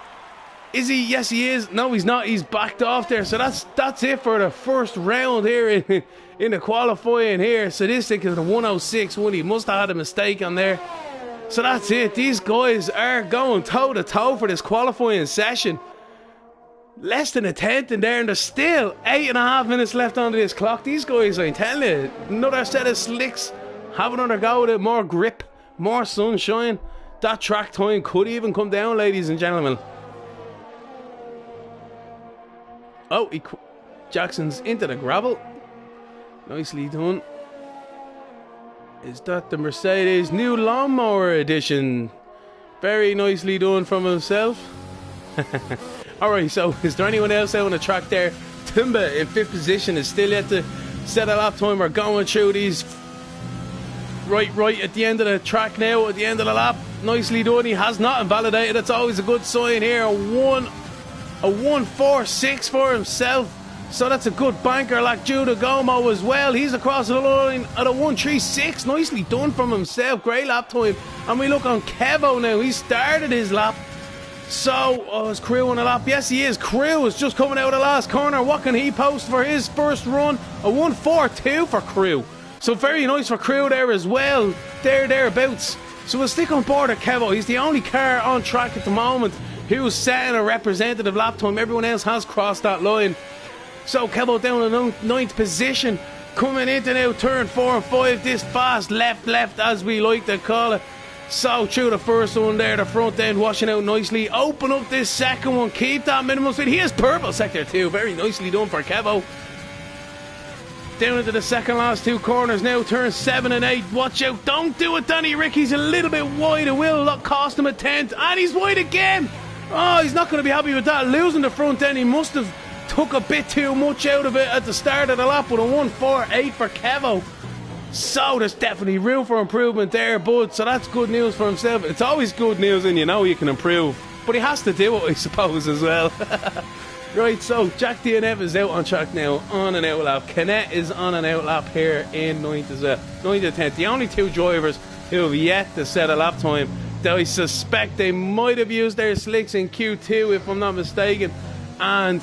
Is he? Yes, he is. No, he's not. He's backed off there. So that's it for the first round here in the qualifying here. Sadistic is the 106-1. He must have had a mistake on there. So that's it. These guys are going toe-to-toe for this qualifying session. Less than a tenth in there, and there's still 8.5 minutes left on this clock. These guys, I'm telling you, another set of slicks. Have another go with it. More grip, more sunshine. That track time could even come down, ladies and gentlemen. Oh, Jackson's into the gravel. Nicely done. Is that the Mercedes new lawnmower edition? Very nicely done from himself. Alright, so is there anyone else out on the track there? Timba in 5th position is still yet to set a lap time. We're going through these right at the end of the track now, at the end of the lap. Nicely done. He has not invalidated. That's always a good sign here. A 1-4-6 for himself. So that's a good banker like Giudicomo as well. He's across the line at a 1-3-6. Nicely done from himself. Great lap time. And we look on Kevo now. He started his lap. So, is Crew on a lap? Yes, he is. Crew is just coming out of the last corner. What can he post for his first run? A 1-4-2 for Crew. So very nice for Crew there as well. Thereabouts. So we'll stick on board at Kevo. He's the only car on track at the moment who's setting a representative lap time. Everyone else has crossed that line. So Kevo down in 9th position. Coming into now turn 4 and 5. This fast left as we like to call it. So through the first one there, the front end washing out nicely. Open up this second one. Keep that minimum speed. He has purple sector too. Very nicely done for Kevo. Down into the second last two corners now, turn 7 and 8. Watch out, don't do it, Danny Rick. He's a little bit wide. It will cost him a tenth, and he's wide again. Oh, he's not going to be happy with that. Losing the front end, he must have took a bit too much out of it at the start of the lap with a 1-4-8 for Kevo. So there's definitely room for improvement there, bud. So that's good news for himself. It's always good news, and you know you can improve, but he has to do it, I suppose, as well. Right, so Jack DNF is out on track now, on an out lap. Canet is on an out lap here in 9th as well. 9th and 10th. The only two drivers who have yet to set a lap time. Though I suspect they might have used their slicks in Q2, if I'm not mistaken. And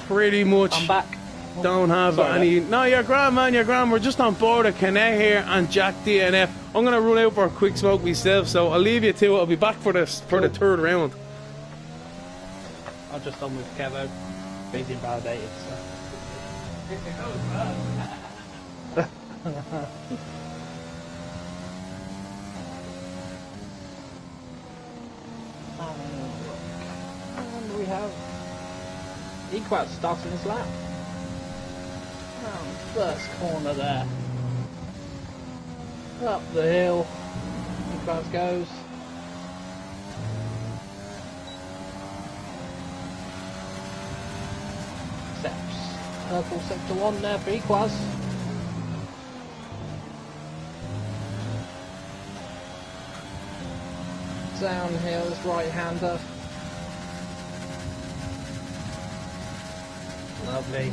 pretty much I'm back. don't have any. No, you're grand, man, you're grand. We're just on board of Canet here and Jack DNF. I'm going to run out for a quick smoke myself, so I'll leave you to it. I'll be back for the third round. I'm just on with Kevo. He's invalidated, so. And we have Equat starting his lap. First corner there. Up the hill. Equat goes. Purple sector 1 there for Equaz. Downhill's right-hander. Lovely.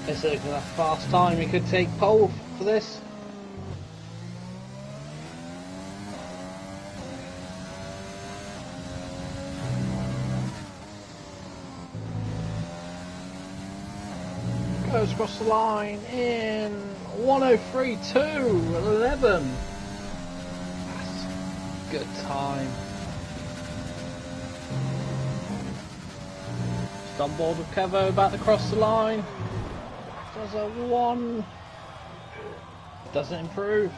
This is a fast time. He could take pole for this. Goes across the line in 1:03.2.11. That's a good time. On board with Kevo about to cross the line. Does a 1. Doesn't improve.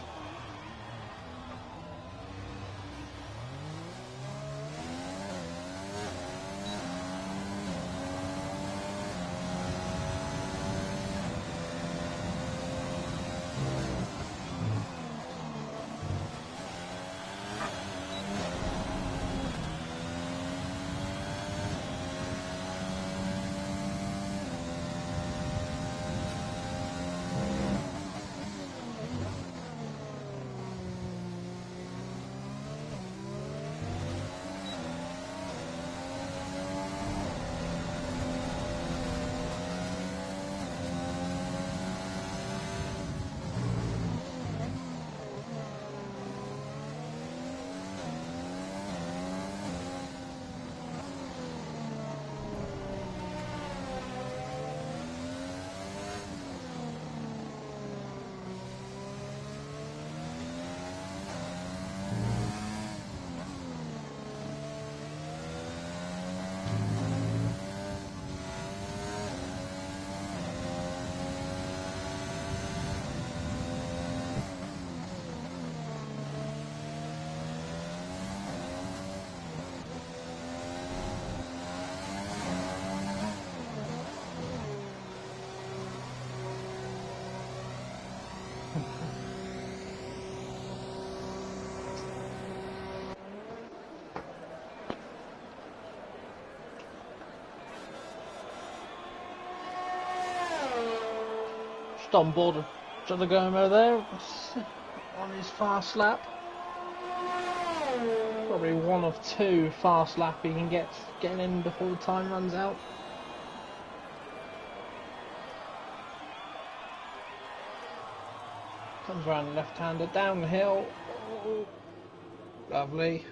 Just on board with Johnny Gomo there on his fast lap. Probably one of 2 fast lap he can get in before the time runs out. Comes around left-hander down the hill. Oh, lovely.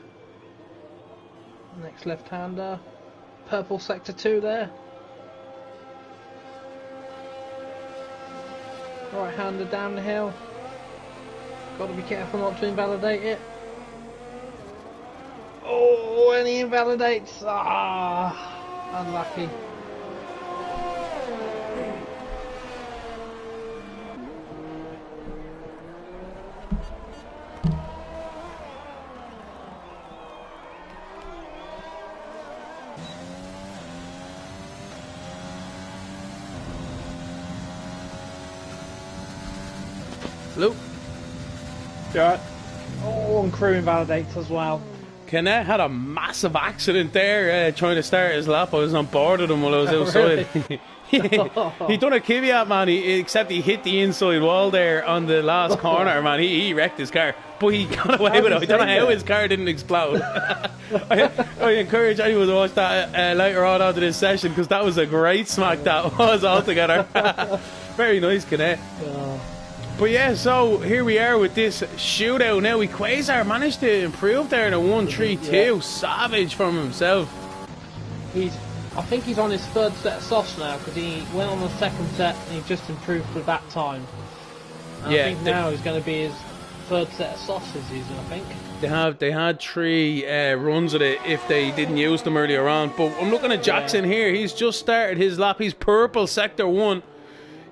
Next left-hander. Purple sector 2 there. Right-hander down the hill. Got to be careful not to invalidate it. Oh, and he invalidates. Ah, unlucky. Hello? Yeah. Oh, and crew invalidates as well. Kenneth had a massive accident there trying to start his lap. I was on board with him while I was outside. He done a caveat, man, except he hit the inside wall there on the last corner, man. He wrecked his car, but he got away with it. I don't know how his car didn't explode. I encourage anyone to watch that later on after this session, because that was a great smack that was altogether. Very nice, Kenneth. But yeah, so here we are with this shootout now. Quasar managed to improve there in a 1-3-2. Yeah. Savage from himself. I think he's on his 3rd set of softs now, because he went on the 2nd set and he just improved for that time. And yeah, I think now he's going to be his 3rd set of softs this season, I think. They had 3 runs at it if they didn't use them earlier on. But I'm looking at Jackson here. He's just started his lap. He's purple sector 1.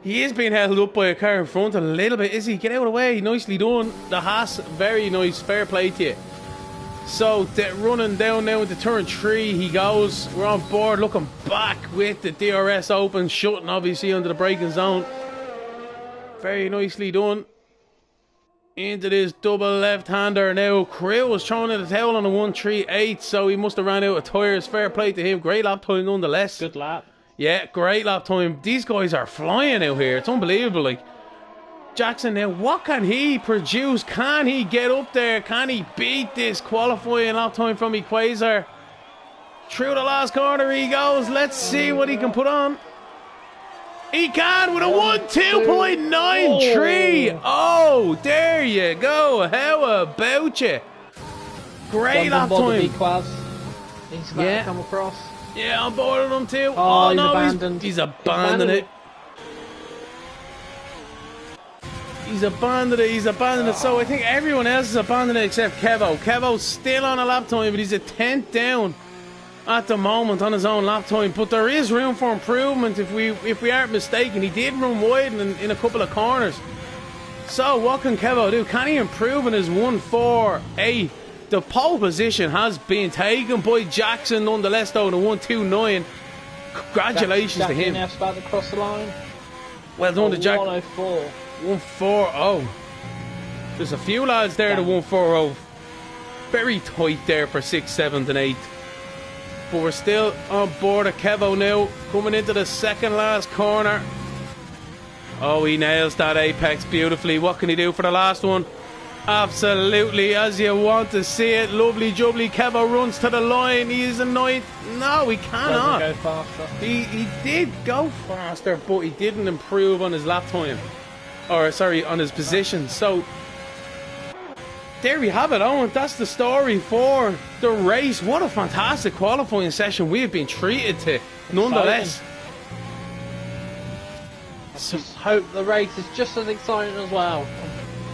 He is being held up by a car in front a little bit, is he? Get out of the way. Nicely done. The Haas, very nice. Fair play to you. So, running down now into turn 3, he goes. We're on board, looking back with the DRS open, shutting obviously under the braking zone. Very nicely done. Into this double left-hander now. Krill was throwing in the towel on a 1-3-8, so he must have ran out of tyres. Fair play to him. Great lap time nonetheless. Good lap. Yeah, great lap time. These guys are flying out here. It's unbelievable. Like, Jackson now, what can he produce? Can he get up there? Can he beat this qualifying lap time from Quasar? Through the last corner he goes. Let's see what he can put on. He can with a 1-2.93. Oh, there you go. How about you? Great lap time. He's about to come across. Yeah, on board with him too. Oh, he's abandoned. He's abandoned it. He's abandoned it. So I think everyone else has abandoned it except Kevo. Kevo's still on a lap time, but he's a 10th down. at the moment on his own lap time, but there is room for improvement if we aren't mistaken. He did run wide in a couple of corners. So what can Kevo do? Can he improve in his 148? The pole position has been taken by Jackson nonetheless, though, in a 129. Congratulations to him. Jackson about to cross the line. Well done to Jack. 104. 140. There's a few lads there, the 140. Very tight there for 6th, 7th and 8th. But we're still on board of Kevo now, coming into the second last corner. Oh, he nails that apex beautifully. What can he do for the last one? Absolutely, as you want to see it. Lovely jubbly. Kevo runs to the line. He is a 9th. No, he cannot. Doesn't go faster. He did go faster, but he didn't improve on his lap time. Or, sorry, on his position. So, there we have it, Owen. That's the story for the race. What a fantastic qualifying session we have been treated to, nonetheless. I just hope the race is just as exciting as well.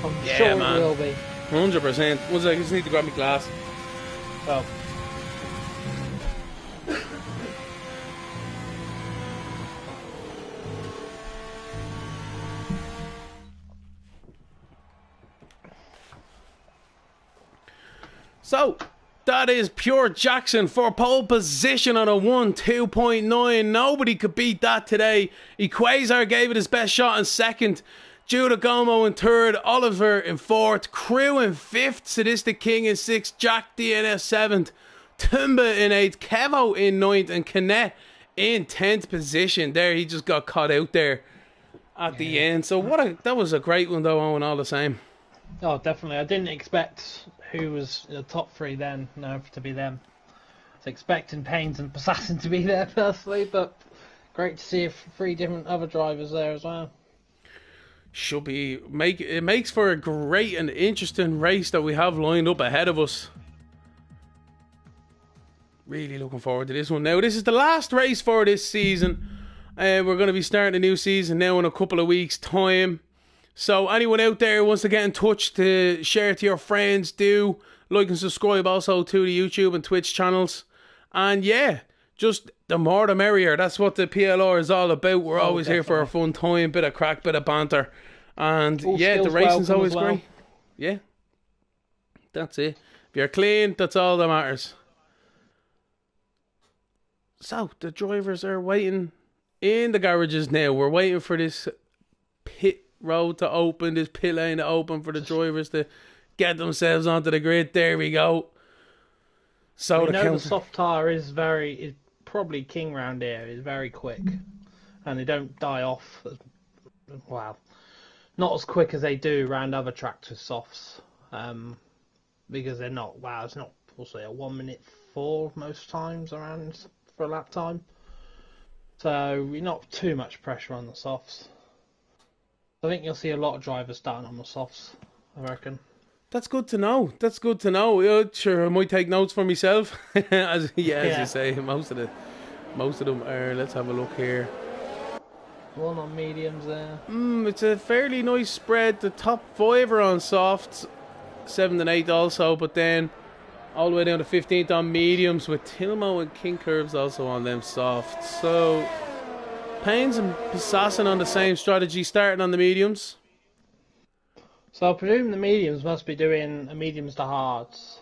I'm Yeah, sure man. it will be. 100%. One second, I just need to grab my glass. Oh. So, that is pure Jackson for pole position on a 1-2.9. Nobody could beat that today. Equazar gave it his best shot in second. Judah Gomo in third. Oliver in fourth. Crew in fifth. Sadistic King in sixth. Jack DNF seventh. Tumba in eighth. Kevo in ninth. And Canet in 10th position. There, he just got caught out there at the end. So, that was a great one, though, Owen, all the same. Oh, definitely. I didn't expect who was in the top three then, no, to be them. I was expecting Paynes and Assassin to be there personally, but great to see three different other drivers there as well. Should be it makes for a great and interesting race that we have lined up ahead of us. Really looking forward to this one. Now, this is the last race for this season. We're going to be starting a new season now in a couple of weeks' time. So anyone out there who wants to get in touch to share to your friends, do like and subscribe also to the YouTube and Twitch channels. And yeah, just the more the merrier. That's what the PLR is all about. We're always here for a fun time, bit of crack, bit of banter. And All yeah, the racing's always well. great. Yeah, that's it. If you're clean, that's all that matters. So the drivers are waiting in the garages now. We're waiting for this pit road to open, this pit lane to open for the drivers to get themselves onto the grid. There we go. So the soft tire is probably king round here. It's very quick, and they don't die off. Well, not as quick as they do around other tracks with softs, because they're not. Wow, it's not. We'll say a 1 minute 4 most times around for a lap time. So you're not too much pressure on the softs. I think you'll see a lot of drivers starting on the softs, I reckon. That's good to know. That's good to know. Yeah, sure, I might take notes for myself. as you say, most of them are. Let's have a look here. One on mediums there. It's a fairly nice spread. The top 5 are on softs, 7th and 8th also, but then all the way down to 15th on mediums, with Tilmo and King Curves also on them softs. So Paynes and Assassin on the same strategy, starting on the mediums. So I presume the mediums must be doing a mediums to hards,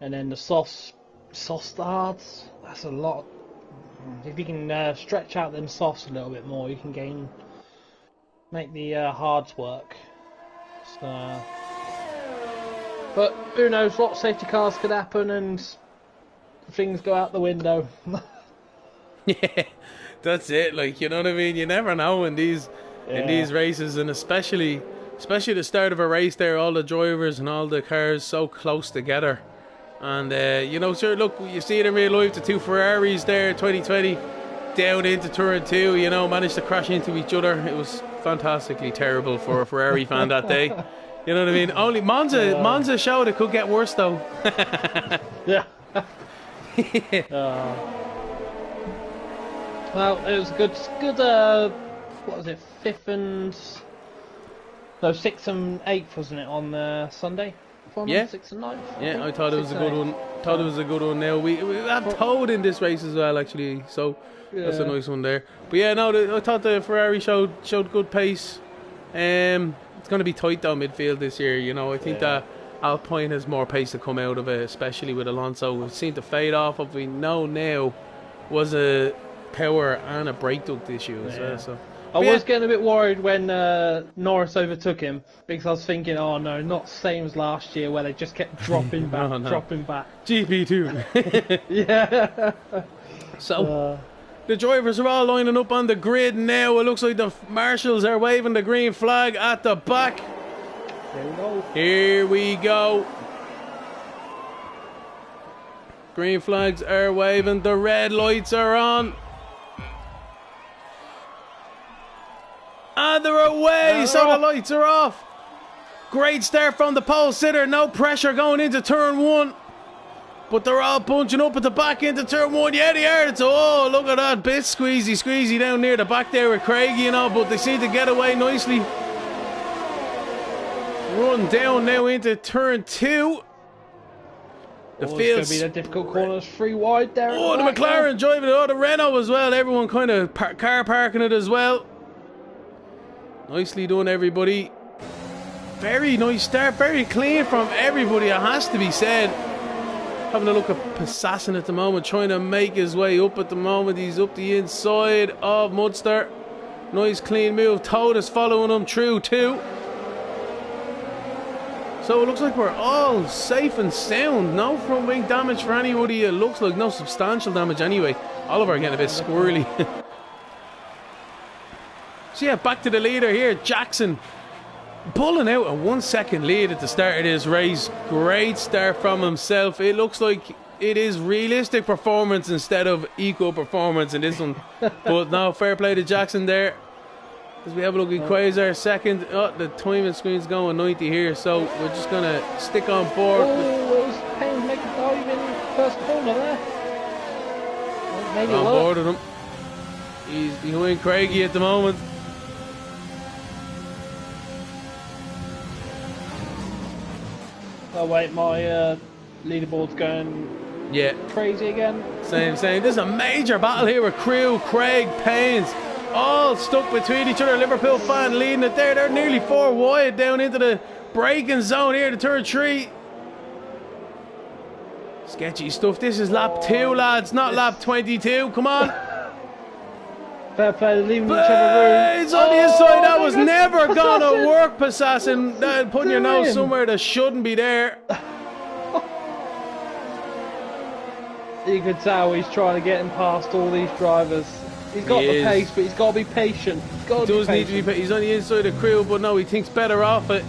and then the softs to hards. That's a lot. If you can stretch out them softs a little bit more, you can make the hards work. So, but who knows? What safety cars could happen, and things go out the window. Yeah. That's it, like, you know what I mean? You never know in these races, and especially the start of a race there, all the drivers and all the cars so close together. And you know, sure, look, you see it in real life, the two Ferraris there, 2020, down into turn 2, you know, managed to crash into each other. It was fantastically terrible for a Ferrari fan that day. You know what I mean? Only Monza showed it could get worse though. Yeah. Well, it was good. What was it? 6th and 8th, wasn't it, on Sunday? from Yeah. 6th and 9th. Yeah, I thought it was a 6th good and one. Thought it was a good one. Now we have Toad in this race as well, actually. So 8th. that's a Yeah. nice one there. But yeah, no, I thought the Ferrari showed good pace. It's going to be tight down midfield this year. You know, I think that Alpine has more pace to come out of it, especially with Alonso. We've seen the fade off of we know now was a power and a brake duct issue as well. So I was getting a bit worried when Norris overtook him because I was thinking, oh no, not same as last year where they just kept dropping back, No. dropping back. GP2. Yeah. So the drivers are all lining up on the grid now. It looks like the marshals are waving the green flag at the back. There we go. Here we go. Green flags are waving. The red lights are on. And they're away, so the lights are off. Great start from the pole sitter. No pressure going into turn 1. But they're all bunching up at the back into turn 1. Yeah, they are. It's, oh, look at that bit squeezy down near the back there with Craig, you know. But they seem to get away nicely. Run down now into turn 2. The It's field's going to be the difficult corners, 3 wide there. Oh, the McLaren driving it. Oh, the Renault as well. Everyone kind of car parking it as well. Nicely done, everybody. Very nice start. Very clean from everybody, it has to be said. Having a look at Passassin at the moment, trying to make his way up at the moment. He's up the inside of Munster. Nice clean move. Toad is following him through too. So it looks like we're all safe and sound. No front wing damage for anybody. It looks like no substantial damage anyway. Oliver getting a bit squirrely. So yeah, back to the leader here, Jackson. Pulling out a 1 second lead at the start of this race. Great start from himself. It looks like it is realistic performance instead of equal performance in this one. But no, fair play to Jackson there. As we have a look at Quasar second. Oh, the timing screen's going 90 here, so we're just going to stick on board. Oh, it was Payne to make a dive in first corner there. Maybe On board with him. He's behind Craigie at the moment. Oh wait, my leaderboard's going crazy again. Same. There's a major battle here with Crew, Craig, Paynes, all stuck between each other. Liverpool fan leading it there. They're nearly 4 wide down into the braking zone here to turn 3. Sketchy stuff. This is lap 2, lads, not lap 22. Come on. Fair play, leaving each other room. It's on the inside. That was never gonna work, Passassin. Putting your nose somewhere that shouldn't be there. You could tell he's trying to get him past all these drivers. He's got the pace, but he's got to be patient. He does need to be patient. He's on the inside of Crew, but no, he thinks better off it.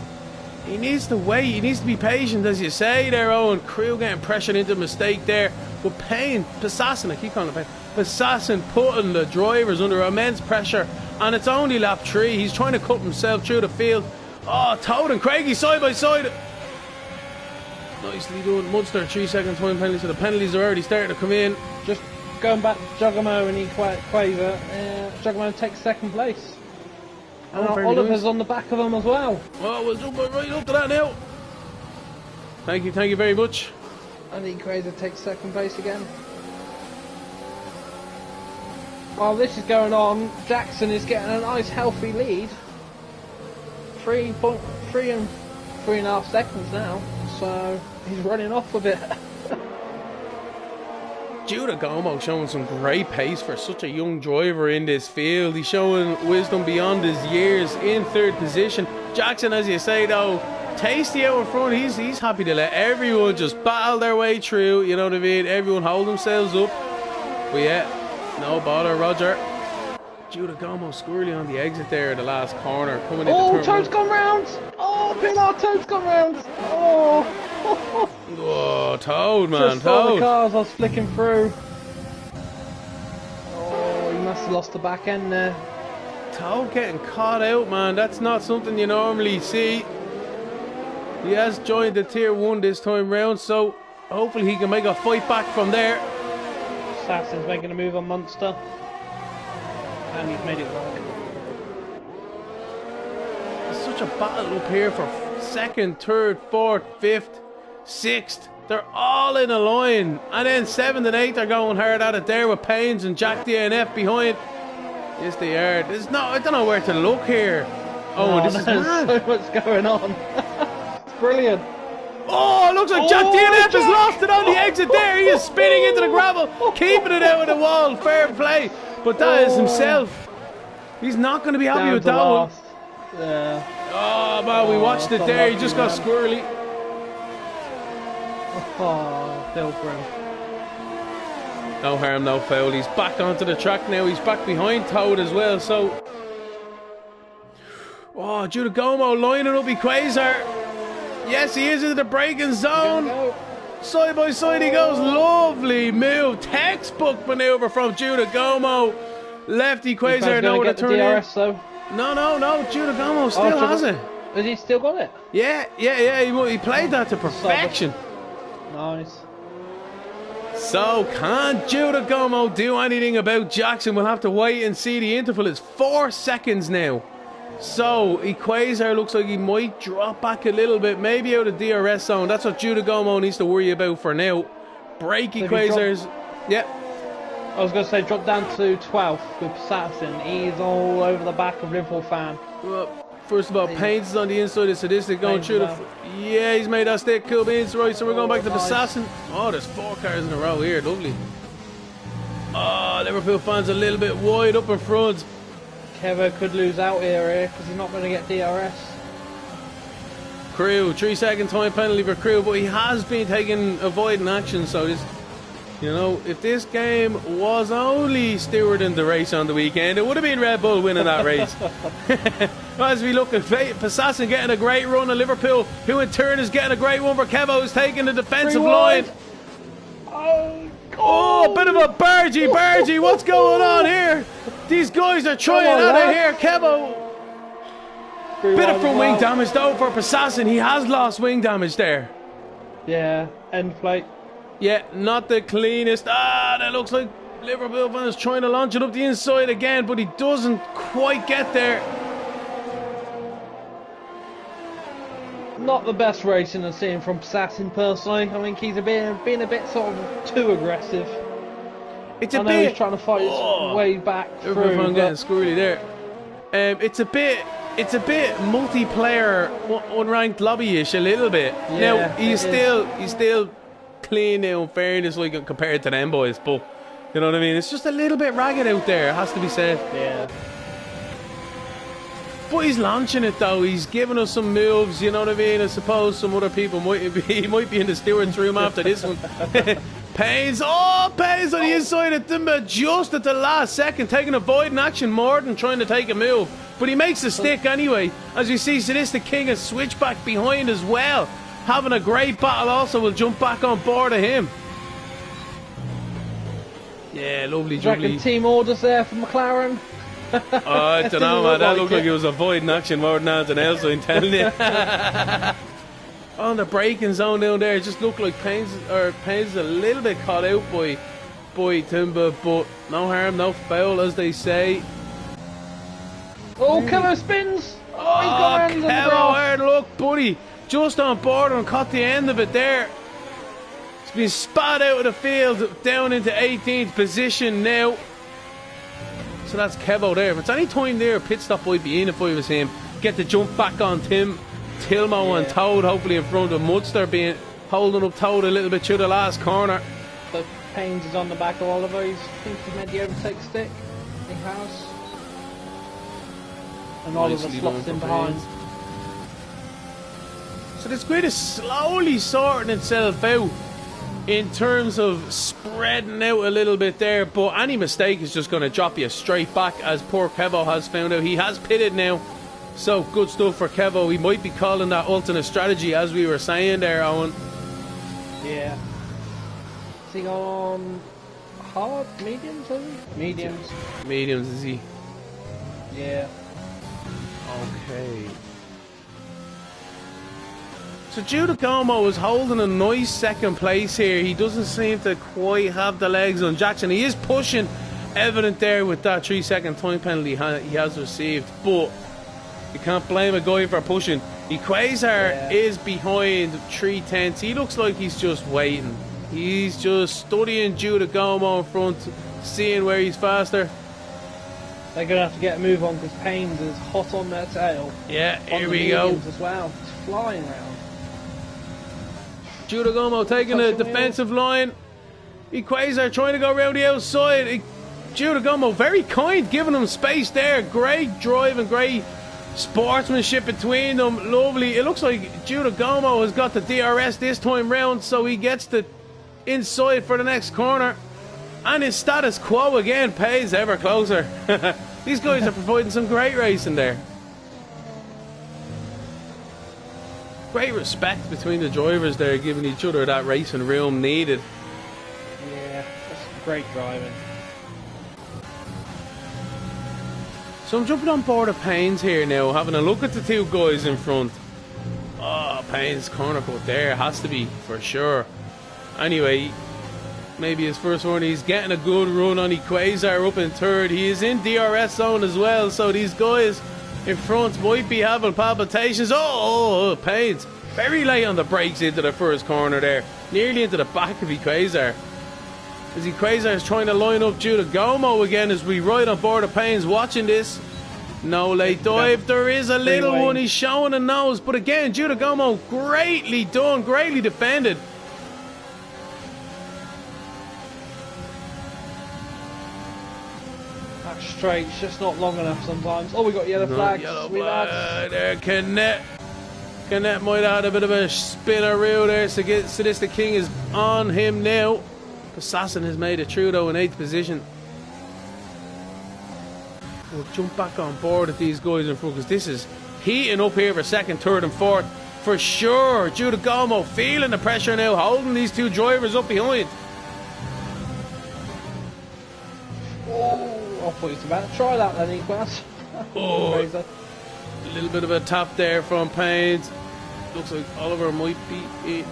He needs to wait. He needs to be patient, as you say there, Owen. Crew getting pressured into a mistake there. But Payne, Passassin, I keep calling him Payne. Passassin putting the drivers under immense pressure, and it's only lap 3. He's trying to cut himself through the field. Oh, Toad and Craigie side by side. Nicely done. Munster 3 second time penalty, so the penalties are already starting to come in. Just going back to Giacomo and Quaver. Giacomo takes second place. And Oliver's on the back of him as well. Oh, we'll jump right up to that now. Thank you very much. And Quaver takes second place again. While this is going on, Jackson is getting a nice healthy lead. 3.3 and 3.5 seconds now, so he's running off with it. Judah Gomo showing some great pace for such a young driver in this field. He's showing wisdom beyond his years in 3rd position. Jackson, as you say though, tasty out in front. He's happy to let everyone just battle their way through, you know what I mean? Everyone hold themselves up. But yeah, no bother, Roger. Judah Gomo squirrely on the exit there at the last corner. Coming into Toad's gone round! Oh, PLR Toad's gone round! Oh! Oh, Toad, man, Just saw Toad. the cars I was flicking through. Oh, he must have lost the back end there. Toad getting caught out, man. That's not something you normally see. He has joined the tier 1 this time round, so hopefully he can make a fight back from there. Assassin's making a move on Munster. And he's made it work. It's such a battle up here for second, third, fourth, fifth, sixth. They're all in a line. And then 7th and 8th are going hard at it there with Paynes and Jack DNF behind. Yes, they are. There's no, I don't know where to look here. Oh, this is mad. So much going on. It's brilliant. Oh, it looks like Jack DNF has lost it on the exit there. He is spinning into the gravel, keeping it out of the wall. Fair play. But that is himself. He's not going to be happy with that one. Yeah. Oh, man, we watched it there. He just got squirrely. Oh, feel for him. No harm, no foul. He's back onto the track now. He's back behind Toad as well. So, oh, Judah Gomo lining up Quasar. Yes, he is into the braking zone. Side by side he goes. Lovely move. Textbook maneuver from Judah Gomo. Lefty Quasar nowhere to turn in. No. Judah Gomo still has it. Has he still got it? Yeah. He played that to perfection. Nice. So, can't Judah Gomo do anything about Jackson? We'll have to wait and see. The interval is 4 seconds now. So, Quasar looks like he might drop back a little bit, maybe out of DRS zone. That's what Judah Gomo needs to worry about for now. Break Quasar's. Yeah. I was going to say drop down to 12th with Saxon. He's all over the back of Liverpool fan. Well, first of all, Paynes is on the inside of Sadistic going through the... Yeah, he's made that stick. Cool beans, right, so we're going back to Assassin. Oh, there's 4 cars in a row here. Lovely. Oh, Liverpool fans a little bit wide up in front. Kevo could lose out here because he's not going to get DRS. Crew, 3-second time penalty for Crew, but he has been taking avoiding action, so this... You know, if this game was only stewarding the race on the weekend, it would have been Red Bull winning that race. As we look at Passassin getting a great run of Liverpool, who in turn is getting a great one for Kevo, who's taking the defensive line. Oh, bit of a bargy. What's going on here? These guys are trying out of here. Kevo. Bit of front wing damage though for Passassin. He has lost wing damage there. Yeah, end plate. Yeah, not the cleanest. That looks like Liverpool fans trying to launch it up the inside again, but he doesn't quite get there. Not the best racing I've seen from Assassin personally. I think he's been a bit sort of too aggressive. It's a I know bit. he's trying to fight his way back through. Everyone getting squirrely there. It's a bit multiplayer, unranked lobby-ish a little bit. Yeah, now he's still clean now, in fairness, like compared to them boys, but you know what I mean, it's just a little bit ragged out there, it has to be said. Yeah, but he's launching it though. He's giving us some moves, you know what I mean. I suppose some other people might be in the steward's room after this one. Paynes on the inside of Timber just at the last second, taking a void in action more than trying to take a move, but he makes a stick anyway. As you see, Sadistic King has switched back behind as well, having a great battle. Also will jump back on board of him. Yeah, lovely jubbly. team orders there for McLaren. I don't know, man. That looked like it was avoiding action more than anything else, I'm telling you. On the braking zone down there, it just looked like Paynes is a little bit caught out by Timber, but no harm, no foul, as they say. Oh, Kevo spins! Oh, Kevo, hard luck, buddy. Just on board and caught the end of it there. It's been spat out of the field, down into 18th position now. So that's Kevo there. If it's any time there, pit stop might be in if I was him. Get the jump back on Tilmo and Toad, hopefully in front of Mudster, being holding up Toad a little bit through the last corner. But Paynes is on the back of Oliver. I think he's made the overtake stick. He has. And Oliver slots in behind. So this grid is slowly sorting itself out in terms of spreading out a little bit there, but any mistake is just going to drop you straight back, as poor Kevo has found out. He has pitted now, so good stuff for Kevo. He might be calling that alternate strategy, as we were saying there, Owen. Yeah. Is he on hard? Mediums, is he? Mediums. Mediums, is he? Yeah. Okay. So Judah Como is holding a nice second place here. He doesn't seem to quite have the legs on Jackson. He is pushing, evident there with that 3-second time penalty he has received, but you can't blame a guy for pushing. Equazar is behind 3/10. He looks like he's just waiting. He's just studying Giudagomo in front, seeing where he's faster. They're going to have to get a move on because Paynes is hot on their tail. Yeah, on here the we go. As well. It's flying around. Giudagomo taking the defensive line. Equazar trying to go around the outside. Giudagomo very kind, giving him space there. Great drive and great sportsmanship between them. Lovely. It looks like Giudagomo has got the DRS this time round, so he gets the inside for the next corner. And his status quo again pays ever closer. These guys are providing some great racing there. Great respect between the drivers there, giving each other that racing room needed. Yeah, that's great driving. So I'm jumping on board of Paynes here now, having a look at the two guys in front. Oh, Paynes corner cut there, has to be for sure. Anyway, maybe his first one. He's getting a good run on Equazar up in third. He is in DRS zone as well, so these guys in front might be having palpitations. Oh, Paynes very late on the brakes into the first corner there, nearly into the back of Equazar. As Equazar is trying to line up Giudagomo again as we ride on board of Paynes watching this. No late dive. There is a little one. He's showing a nose, but again, Giudagomo greatly done, greatly defended. That straight's just not long enough sometimes. Oh, we got yellow flags. Yellow flag there. Canet might add a bit of a spinaroo there. So Sadistic King is on him now. Assassin has made it through though in 8th position. We'll jump back on board with these guys in front because this is heating up here for 2nd, 3rd and 4th for sure. Giudagomo feeling the pressure now, holding these two drivers up behind. Oh, I thought he was about to try that then, Equaz. Oh, a little bit of a tap there from Paynes. Looks like Oliver might be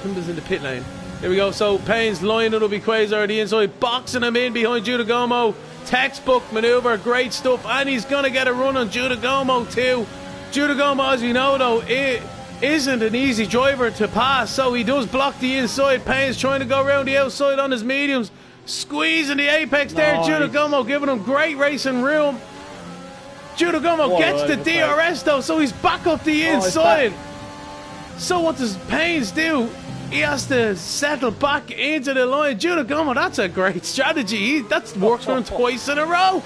Kimber's in the pit lane. There we go. So Paynes lining up Equazar the inside, boxing him in behind Giudagomo. Textbook manoeuvre, great stuff, and he's going to get a run on Giudagomo too. Giudagomo, as we know though, it isn't an easy driver to pass, so he does block the inside. Paynes trying to go around the outside on his mediums, squeezing the apex there. Giudagomo giving him great racing room. Giudagomo gets the DRS though, so he's back up the inside. So what does Paynes do? He has to settle back into the line. Giudagomo, that's a great strategy. That works for him twice in a row.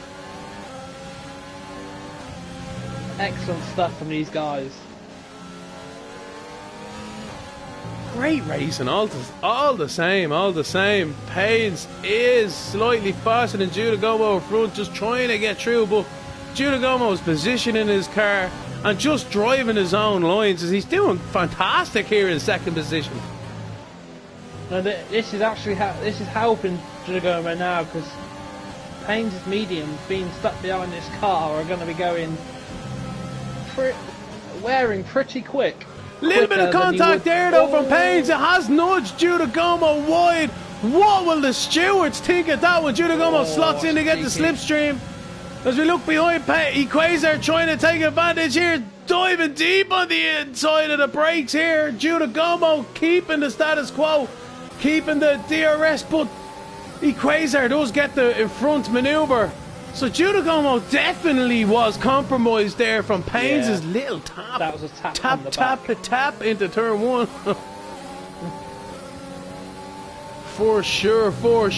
Excellent stuff from these guys. Great racing, all the same. Paynes is slightly faster than Giudagomo in front, just trying to get through, but Giudagomo's positioning his car and just driving his own lines as he's doing fantastic here in 2nd position. No, this is actually this is helping Giudagomo now because Paynes' mediums being stuck behind this car are going to be going wearing pretty quick. Little bit of contact there though from Paynes. It has nudged Giudagomo wide. What will the stewards think of that when Giudagomo slots in to get the slipstream? As we look behind, Equazar trying to take advantage here, diving deep on the inside of the brakes here. Giudagomo keeping the status quo, keeping the DRS, but Equazar does get the in front manoeuvre. So Giudagomo definitely was compromised there from Paynes' little tap. That was a tap. Tap into turn 1. For sure. But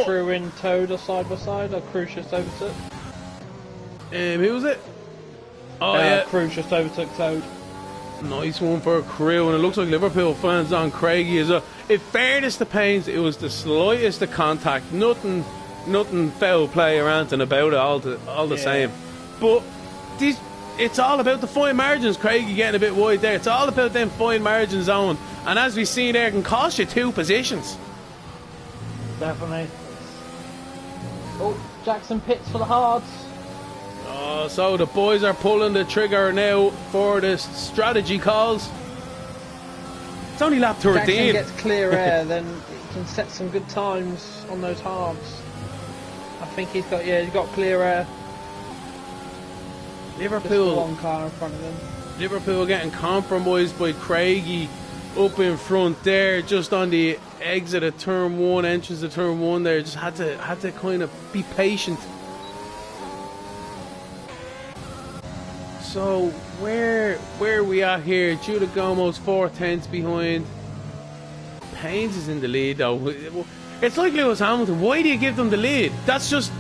Crew in towed or side by side, or Crew just overtook. Who was it? Oh yeah, Crew just overtook towed. Nice one for Crew, and it looks like Liverpool fans on Craigie as well. In fairness to Paynes, it was the slightest of contact, nothing foul play or anything about it, all the same. But it's all about the fine margins. Craigie getting a bit wide there. It's all about them fine margins on, and as we see there, it can cost you 2 positions. Definitely. Oh, Jackson pits for the hards. Oh, so the boys are pulling the trigger now for the strategy calls. It's only lap 13. Jackson gets clear air, then he can set some good times on those halves. I think he's got clear air. Liverpool. Just one car in front of him. Liverpool getting compromised by Craigie up in front there, just on the exit of turn 1, entrance of turn 1 there. Just had to kind of be patient. So where are we at here? Judah Gomo's 4/10 behind. Haynes is in the lead though. It's like Lewis Hamilton. Why do you give them the lead? That's just...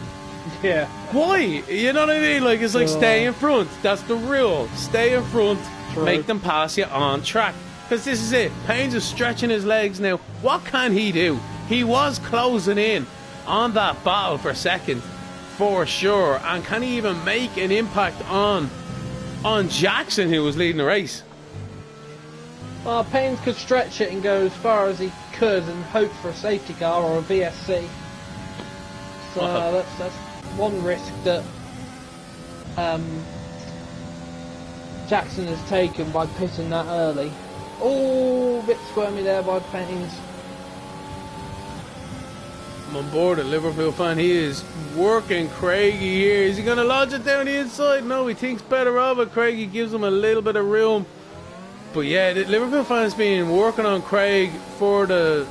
Yeah. Why? You know what I mean? Like, it's like stay in front. That's the rule. Stay in front. True. Make them pass you on track. Because this is it. Haynes is stretching his legs now. What can he do? He was closing in on that battle for second, for sure. And can he even make an impact on Jackson, who was leading the race? Well, Paynes could stretch it and go as far as he could and hope for a safety car or a VSC. So that's one risk that Jackson has taken by pitting that early. Oh, a bit squirmy there by Paynes. I'm on board, a Liverpool fan. He is working Craigie here. Is he going to lodge it down the inside? No, he thinks better of it. Craigie gives him a little bit of room. But yeah, the Liverpool fans been working on Craig for the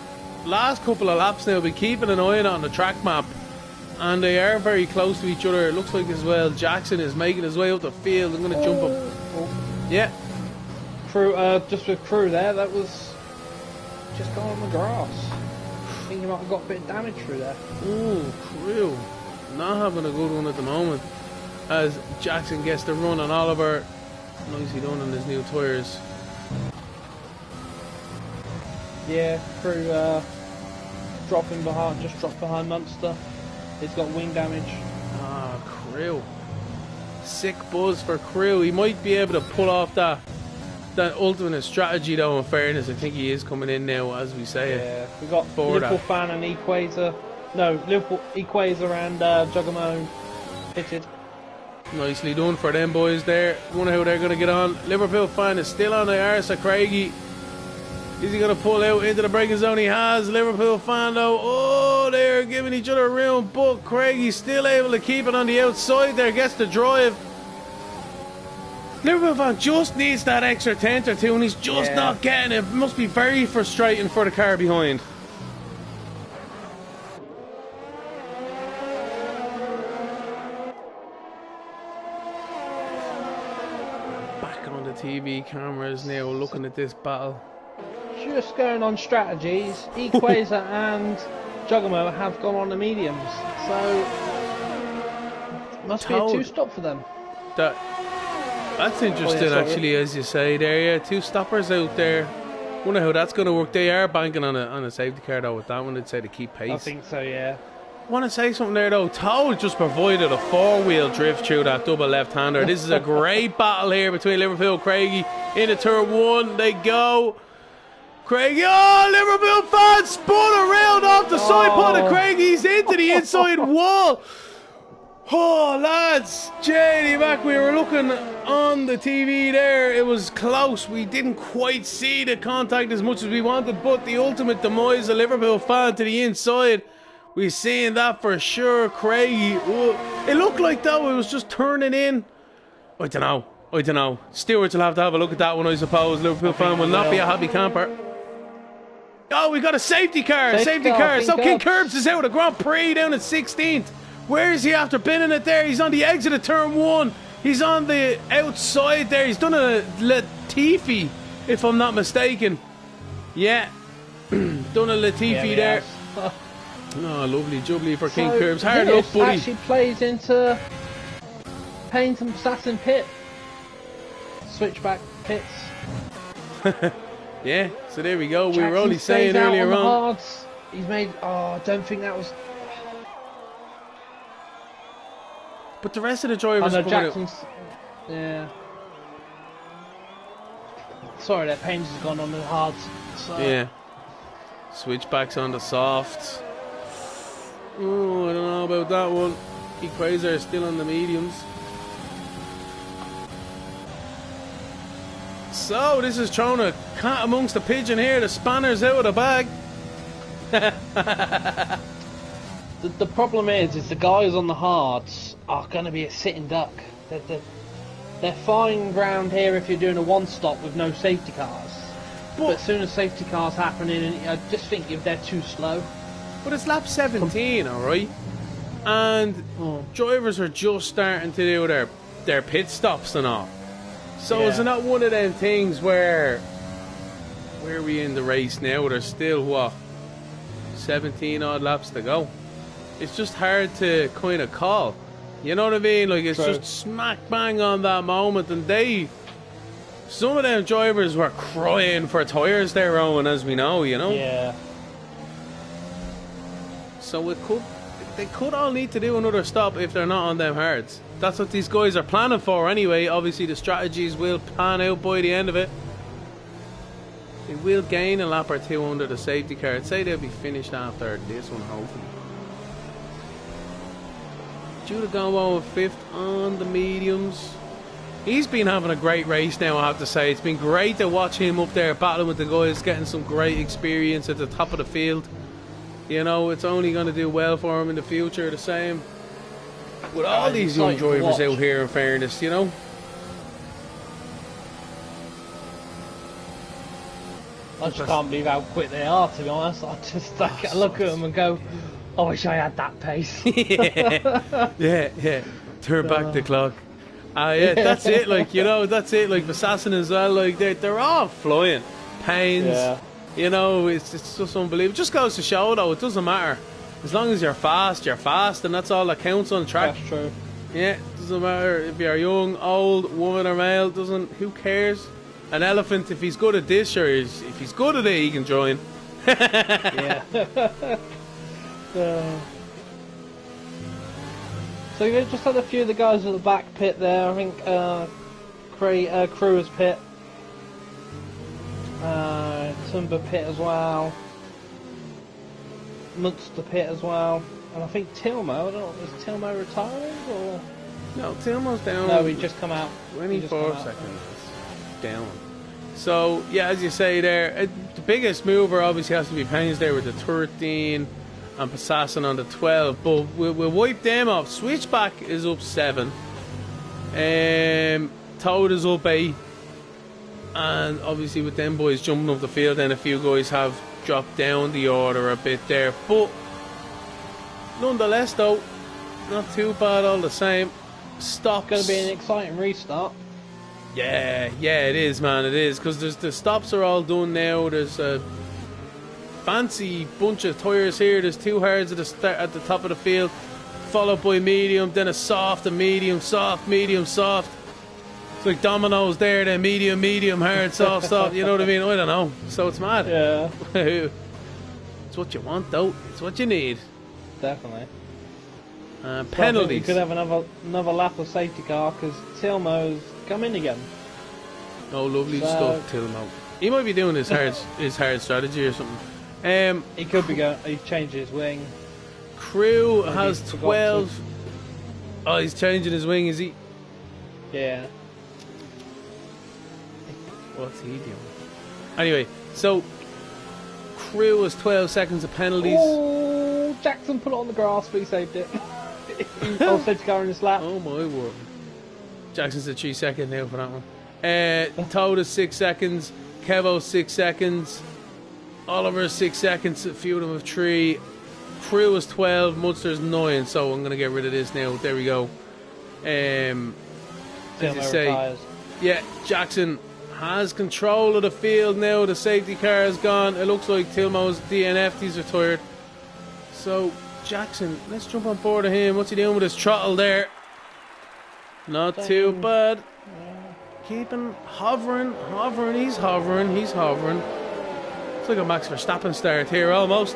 last couple of laps now, been keeping an eye on the track map, and they are very close to each other. It looks like as well Jackson is making his way up the field. I'm going to jump him. Yeah. Crew, just with Crew there, that was just going on the grass. I think he might have got a bit of damage through there. Ooh, Crew not having a good one at the moment as Jackson gets the run on Oliver. Nicely done on his new tyres. Yeah, Crew just dropped behind Munster. He's got wing damage. Ah, Crew. Sick buzz for Crew. He might be able to pull off that ultimate strategy though, in fairness. I think he is coming in now as we say it. Yeah, we got Liverpool fan and Equator. No, Liverpool Equator and Jugamo pitted. Nicely done for them boys there. Wonder how they're going to get on. Liverpool fan is still on the arse of Craigie. Is he going to pull out into the braking zone? He has. Liverpool fan though. Oh, they're giving each other room, but Craigie's still able to keep it on the outside there. Gets the drive. Liverpool fan just needs that extra tenth or two, and he's just not getting it. It must be very frustrating for the car behind. Back on the TV cameras now, looking at this battle. Just going on strategies, Equator and Jugamo have gone on the mediums, so must be a two-stop for them. That's interesting, actually, as you say there. Yeah, two stoppers out there. Wonder how that's going to work. They are banking on a safety car though with that one. They'd say to keep pace. I think so, yeah. Want to say something there though. Toll just provided a four-wheel drift through that double left-hander. This is a great battle here between Liverpool and Craigie. Into turn 1 they go. Craigie, Liverpool fans spun around off the side pod of Craigie's into the inside wall. Oh, lads, JD Mac, we were looking on the TV there. It was close. We didn't quite see the contact as much as we wanted, but the ultimate demise of Liverpool fan to the inside. We're seeing that for sure. Craigie, it looked like though it was just turning in. I don't know. Stewards will have to have a look at that one, I suppose. Liverpool fan will not be a happy camper. Oh, we got a safety car. Safety car. So King Curbs is out of Grand Prix down at 16th. Where is he after binning it there? He's on the exit of turn 1. He's on the outside there. He's done a Latifi, if I'm not mistaken. Yeah. Done a Latifi there. Oh, lovely jubbly for King Curbs. Hard luck, buddy. Actually plays into Paynes and Assassin pit. Switchback pits. Yeah, so there we go. Jackson we were only saying earlier on. He's made. Oh, I don't think that was. But the rest of the drivers. Jackson's. Yeah. Sorry, that Paynes has gone on the hards. So. Yeah. Switchbacks on the softs. Oh, I don't know about that one. Equator is still on the mediums. So this is throwing a cat amongst the pigeon here. The spanner's out of the bag. The problem is the guys on the hards are going to be a sitting duck. they're fine round here if you're doing a one-stop with no safety cars. But as soon as safety cars happening, I just think if they're too slow. But it's lap 17, alright? And drivers are just starting to do their pit stops and all. So is it not one of them things where are we in the race now? There's still, what, 17 odd laps to go. It's just hard to kind of call. You know what I mean? Like, it's just smack bang on that moment. And some of them drivers were crying for tyres there, Owen, as we know, you know? Yeah. So they could all need to do another stop if they're not on them hards. That's what these guys are planning for anyway. Obviously the strategies will pan out by the end of it. They will gain a lap or two under the safety car. I'd say they'll be finished after this one, hopefully. Judah Gombo with 5th on the mediums. He's been having a great race now, I have to say. It's been great to watch him up there battling with the guys, getting some great experience at the top of the field. You know, it's only going to do well for him in the future. The same with all these young drivers out here, in fairness, you know. I just can't believe how quick they are, to be honest. I look at them and go, I wish I had that pace. yeah. Turn back the clock. That's it. Like, you know, that's it. Like Assassin as well. Like they're all flying. Pains. Yeah. You know, it's just unbelievable. It just goes to show, though, it doesn't matter. As long as you're fast, and that's all that counts on track. That's true. Yeah, it doesn't matter if you're young, old, woman or male. Who cares? An elephant, if he's good at this, or if he's good at it, he can join. Yeah. So you just had a few of the guys at the back pit there. I think Crew's pit. Tumba pit as well. Munster pit as well. And I think Tilmo, I don't know, is Tilmo retiring or? No, Tilmo's down. No, he just come out. 24 seconds down. So, yeah, as you say there, the biggest mover obviously has to be Paynes there with the 13 and Passassin on the 12. But we'll wipe them off. Switchback is up 7. Toad is up 8. And obviously with them boys jumping up the field, then a few guys have dropped down the order a bit there. But nonetheless, though, not too bad all the same. Stops. Going to be an exciting restart. Yeah, it is, man. It is, because the stops are all done now. There's a fancy bunch of tyres here. There's 2 hards at the top of the field, followed by medium, then a soft, a medium, soft, medium, soft. It's like dominoes there, then medium, hard, soft, you know what I mean? I don't know. So it's mad. Yeah. It's what you want, though. It's what you need. Definitely. Penalties. You could have another lap of safety car because Tilmo's come in again. Oh, lovely stuff, Tilmo. He might be doing his hard strategy or something. He could be going. He's changed his wing. Crew has 12. Oh, he's changing his wing, is he? Yeah. What's he doing? Anyway, so Crew has 12 seconds of penalties. Oh, Jackson put it on the grass, but he saved it. Safety car in his lap. Oh my word. Jackson's at 3 seconds now for that one. Toad is 6 seconds. Kevo 6 seconds. Oliver 6 seconds. A few of them have 3. Crew is 12. Munster's 9. So I'm going to get rid of this now. There we go. As you say, yeah, Jackson has control of the field now. The safety car is gone. It looks like Tilmo's DNF. He's retired. So Jackson, let's jump on board of him. What's he doing with his throttle there? Not too bad. Keeping hovering. He's hovering. It's like a Max Verstappen start here almost.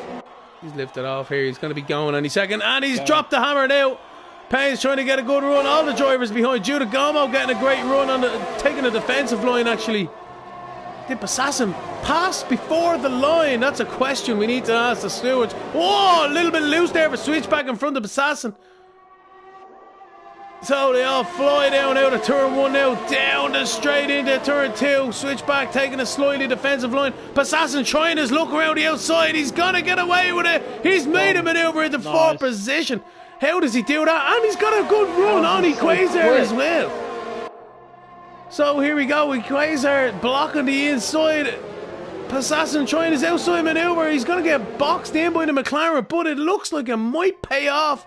He's lifted off here. He's going to be going any second. And he's dropped the hammer now. Payne's trying to get a good run. All the drivers behind. Judah Gomo getting a great run on taking the defensive line actually. Did Passassin pass before the line? That's a question we need to ask the stewards. Whoa, a little bit loose there for switchback in front of Passassin. So they all fly down out of turn 1 now, down the straight into turn 2. Switchback taking a slightly defensive line. Passassin trying his look around the outside. He's going to get away with it. He's made a manoeuvre into 4th position. How does he do that? And he's got a good run on Quasar as well. So here we go with Quasar blocking the inside. Passassin trying his outside maneuver. He's going to get boxed in by the McLaren, but it looks like it might pay off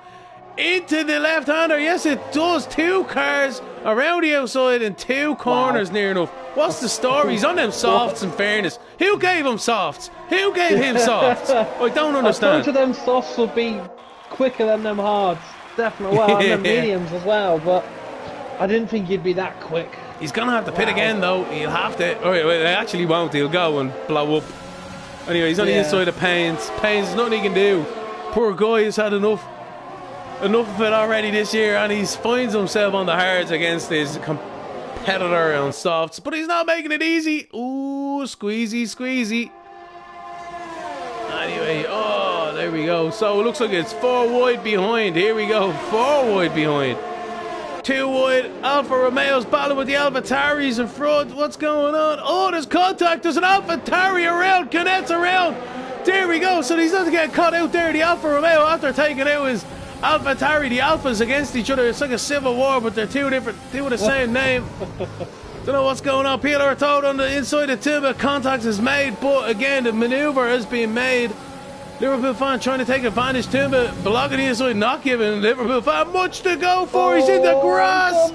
into the left-hander. Yes, it does. 2 cars around the outside and 2 corners near enough. What's the story? He's on them softs, in fairness. Who gave him softs? Who gave him softs? I don't understand. I thought them softs would be quicker than them hards. Definitely. Well, and them mediums as well, but I didn't think he'd be that quick. He's going to have to pit again, though. He'll have to. All right, well, they actually won't. He'll go and blow up. Anyway, he's on the inside of Paynes. Paynes, there's nothing he can do. Poor guy has had enough of it already this year, and he finds himself on the hards against his competitor on softs. But he's not making it easy. Ooh, squeezy, squeezy. Anyway, oh, there we go. So it looks like it's 4 wide behind. Here we go, 4 wide behind. 2 wide, Alfa Romeo's battling with the AlphaTauris in front. What's going on? Oh, there's contact. There's an AlphaTauri around. Cadet's around. There we go. So he's not getting caught out there. The Alfa Romeo, after taking out his AlphaTauri, the Alphas against each other. It's like a civil war, but they're 2 different, 2 with the same name. Don't know what's going on. PLR told on the inside of Timber. Contact is made, but again, the maneuver has been made. Liverpool fan trying to take advantage. Timber blocking the inside, not giving Liverpool fan much to go for. He's in the grass.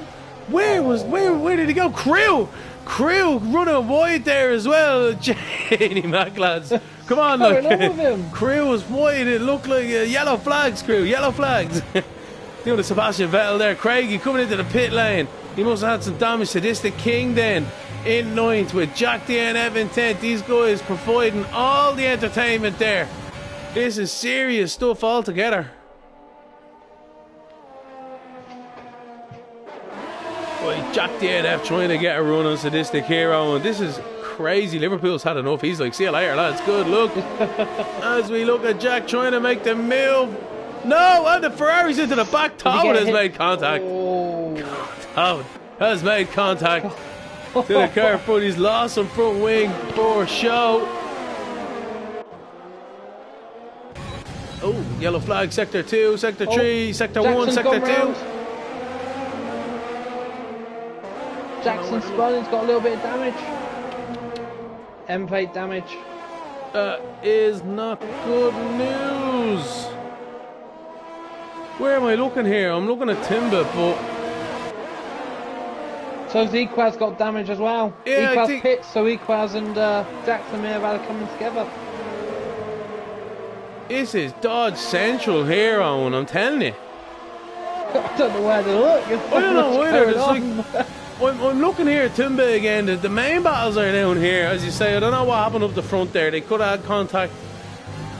Where did he go? Crew running wide there as well. Janie Mac, lads. Come on, look. Crew was wide. It looked like yellow flags, Crew. Yellow flags. Doing the Sebastian Vettel there. Craigie coming into the pit lane. He must have had some damage. Sadistic King then in 9th with Jack DNF in 10th. These guys providing all the entertainment there. This is serious stuff altogether. Boy, Jack DNF trying to get a run on Sadistic Hero, and this is crazy. Liverpool's had enough. He's like, see you later, lads. Good luck. As we look at Jack trying to make the move. No, and the Ferrari's into the back. Todd has made contact. Todd has made contact to the car, but he's lost some front wing for show. Oh, yellow flag, sector 2, sector 3, sector 1, sector 2. Jackson Spalding's got a little bit of damage. End plate damage. Is not good news. Where am I looking here? I'm looking at Timber, but... So Equaz got damage as well. Yeah, Equaz pits, so Equaz and Jackson may have had it coming together. This is Dodge Central here, Owen, I'm telling you. I don't know where to look. I don't know either. It's like, I'm looking here at Timber again. The main battles are down here, as you say. I don't know what happened up the front there. They could have had contact.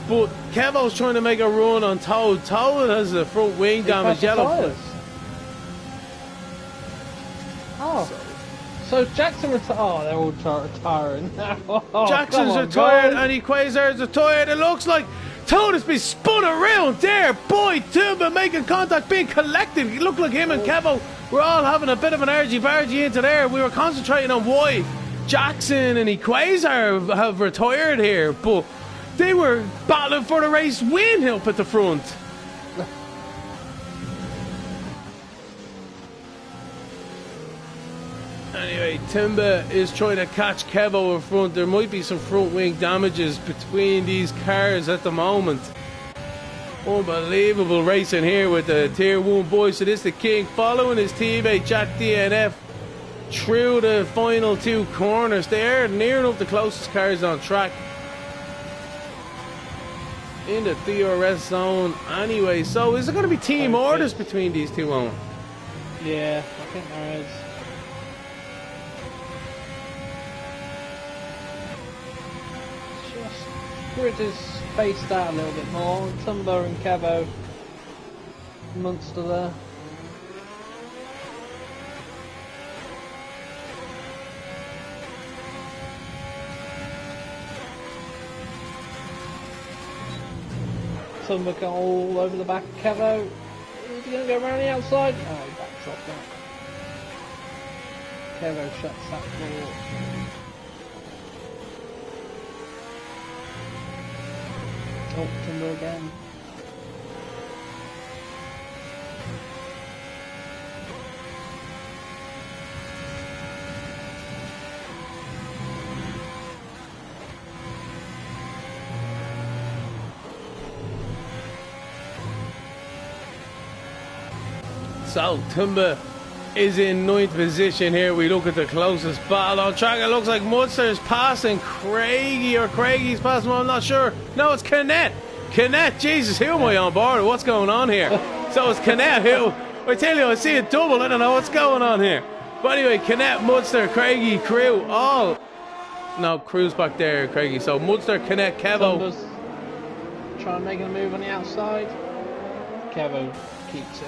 But Kevo's trying to make a run on Toad. Toad has the front wing damage. Yellow. So Jackson retired. Oh, they're all retiring now. Oh, Jackson's retired and Quasar's retired. It looks like Toad has been spun around there. Boy, Timber making contact, being collected. It looked like him and Kevo were all having a bit of an argy-bargy into there. We were concentrating on why Jackson and Quasar have retired here, but they were battling for the race win up at the front. Anyway, Timber is trying to catch Kevo in front. There might be some front wing damages between these cars at the moment. Unbelievable racing here with the Tier 1 boys. Sadistic King following his teammate Jack DNF through the final 2 corners. They are near enough the closest cars on track in the DRS zone anyway. So is there going to be team orders between these two, Owen? Yeah, I think there is. Grid is spaced out a little bit more. Tumblr and Kevo, Munster there. Tumblr got all over the back of Kevo. Is he going to go around the outside? Oh, he backdropped that. Kevo shuts that door. Oh, Timber again. So Tumba is in 9th position here. We look at the closest battle on track. It looks like Munster's passing Craigie, or Craigie's passing him. I'm not sure. No, it's Canet. Canet, Jesus, who am I on board? What's going on here? So it's Canet who, I tell you, I see a double. I don't know what's going on here. But anyway, Canet, Munster, Craigie, Crew, all. No, Crew's back there, Craigie. So Munster, Canet, Kevo. Tumba's trying to make a move on the outside. Kevo keeps it.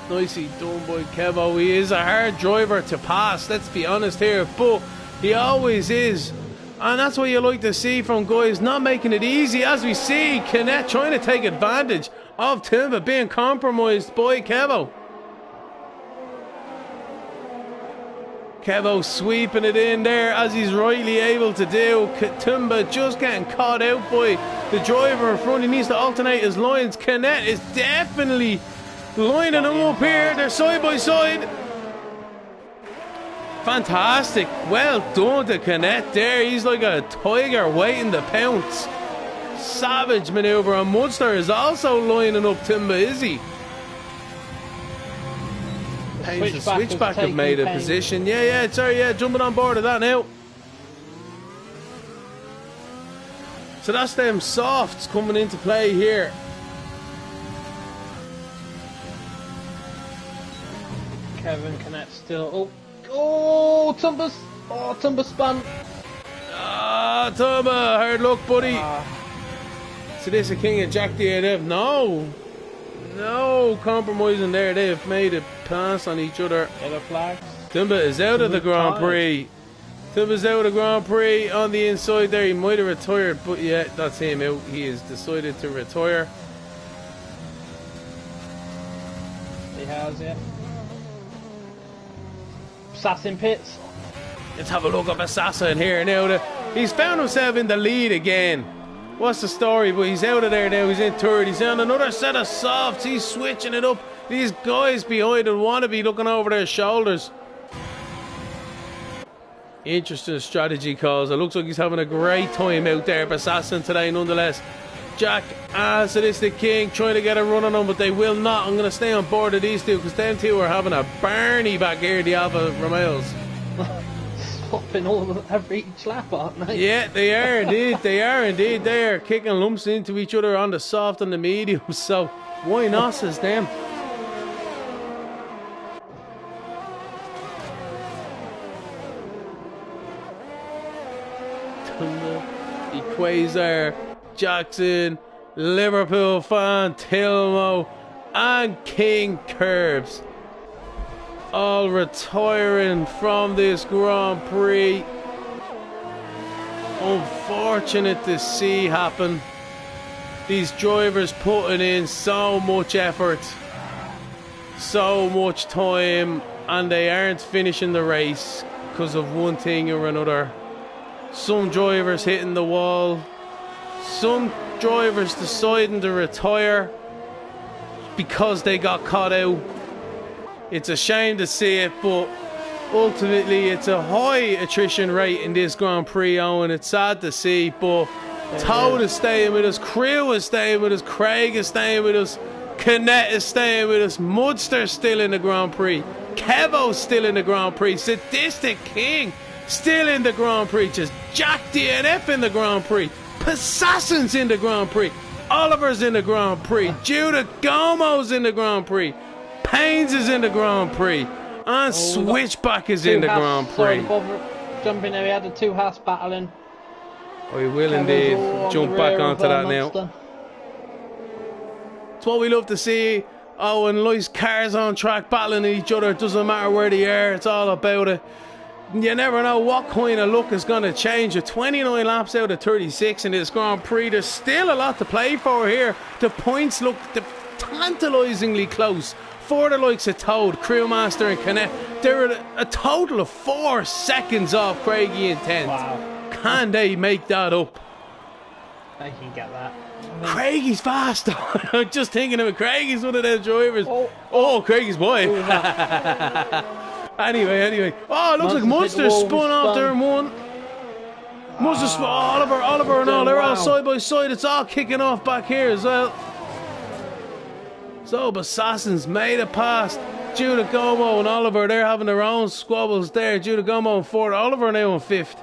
Nicely done by Kevo. He is a hard driver to pass, let's be honest here, but he always is. And that's what you like to see from guys not making it easy. As we see, Canet trying to take advantage of Tumba being compromised by Kevo. Kevo sweeping it in there as he's rightly able to do. Tumba just getting caught out by the driver in front. He needs to alternate his lines. Canet is definitely lining them up here. They're side by side. Fantastic. Well done to Canet there. He's like a tiger waiting to pounce. Savage manoeuvre. And Munster is also lining up Tumba, is he? The switchback have made a position. Yeah, sorry, jumping on board of that now. So that's them softs coming into play here. Kevin Canet still. Oh, Tumba spun. Ah, Tumba, hard luck, buddy. So this is King of Jack DNF. No compromising there. They have made a pass on each other. Yellow flags. Tumba is out of the Grand Prix. Tumba's out of the Grand Prix on the inside there. He might have retired, but yeah, that's him out. He has decided to retire. He has, yeah. Assassin pits. Let's have a look at Assassin here now. He's found himself in the lead again. What's the story? But he's out of there now. He's in third. He's on another set of softs. He's switching it up. These guys behind him want to be looking over their shoulders. Interesting strategy calls. It looks like he's having a great time out there, Assassin today nonetheless. Jack and Sadistic King trying to get a run on them, but they will not. I'm going to stay on board of these two because them two are having a Barney back here, the Alpha Romeos. Swapping every each lap, aren't they? Yeah, they are indeed. They are indeed. They are kicking lumps into each other on the soft and the medium. So why not, says them. The Quasar, Jackson, Liverpool fan, Tilmo, and King Curbs all retiring from this Grand Prix. Unfortunate to see happen. These drivers putting in so much effort, so much time, and they aren't finishing the race because of one thing or another. Some drivers hitting the wall, some drivers deciding to retire because they got caught out. It's a shame to see it, but ultimately it's a high attrition rate in this Grand Prix, Owen. It's sad to see, but Toad is staying with us, Crew is staying with us, Craig is staying with us, Canet is staying with us, Munster's still in the Grand Prix, Kevo's still in the Grand Prix, Sadistic King still in the Grand Prix, just Jack DNF in the Grand Prix, Assassin's in the Grand Prix, Oliver's in the Grand Prix, Judah Gomo's in the Grand Prix, Paynes is in the Grand Prix, and Switchback is in the Grand Prix. Jumping there, we had the two halves battling. Oh, we will indeed jump back onto that now. It's what we love to see. Oh, and nice cars on track battling each other. It doesn't matter where they are, it's all about it. You never know what kind of luck is going to change. With 29 laps out of 36 in this Grand Prix, there's still a lot to play for here. The points look tantalisingly close for the likes of Toad, Crewmaster and Canet. They're a total of 4 seconds off Craigie in 10th. Wow. Can they make that up? They can get that. Craigie's fast. I'm just thinking of it. Craigie's one of those drivers. Oh, Craigie's boy. Anyway. Oh, it looks like Munster spun off there in one. Munster spun. Oliver and all. They're all side by side. It's all kicking off back here as well. So Bassassin's made it past Giudagomo and Oliver. They're having their own squabbles there. Giudagomo in fourth, Oliver now in fifth.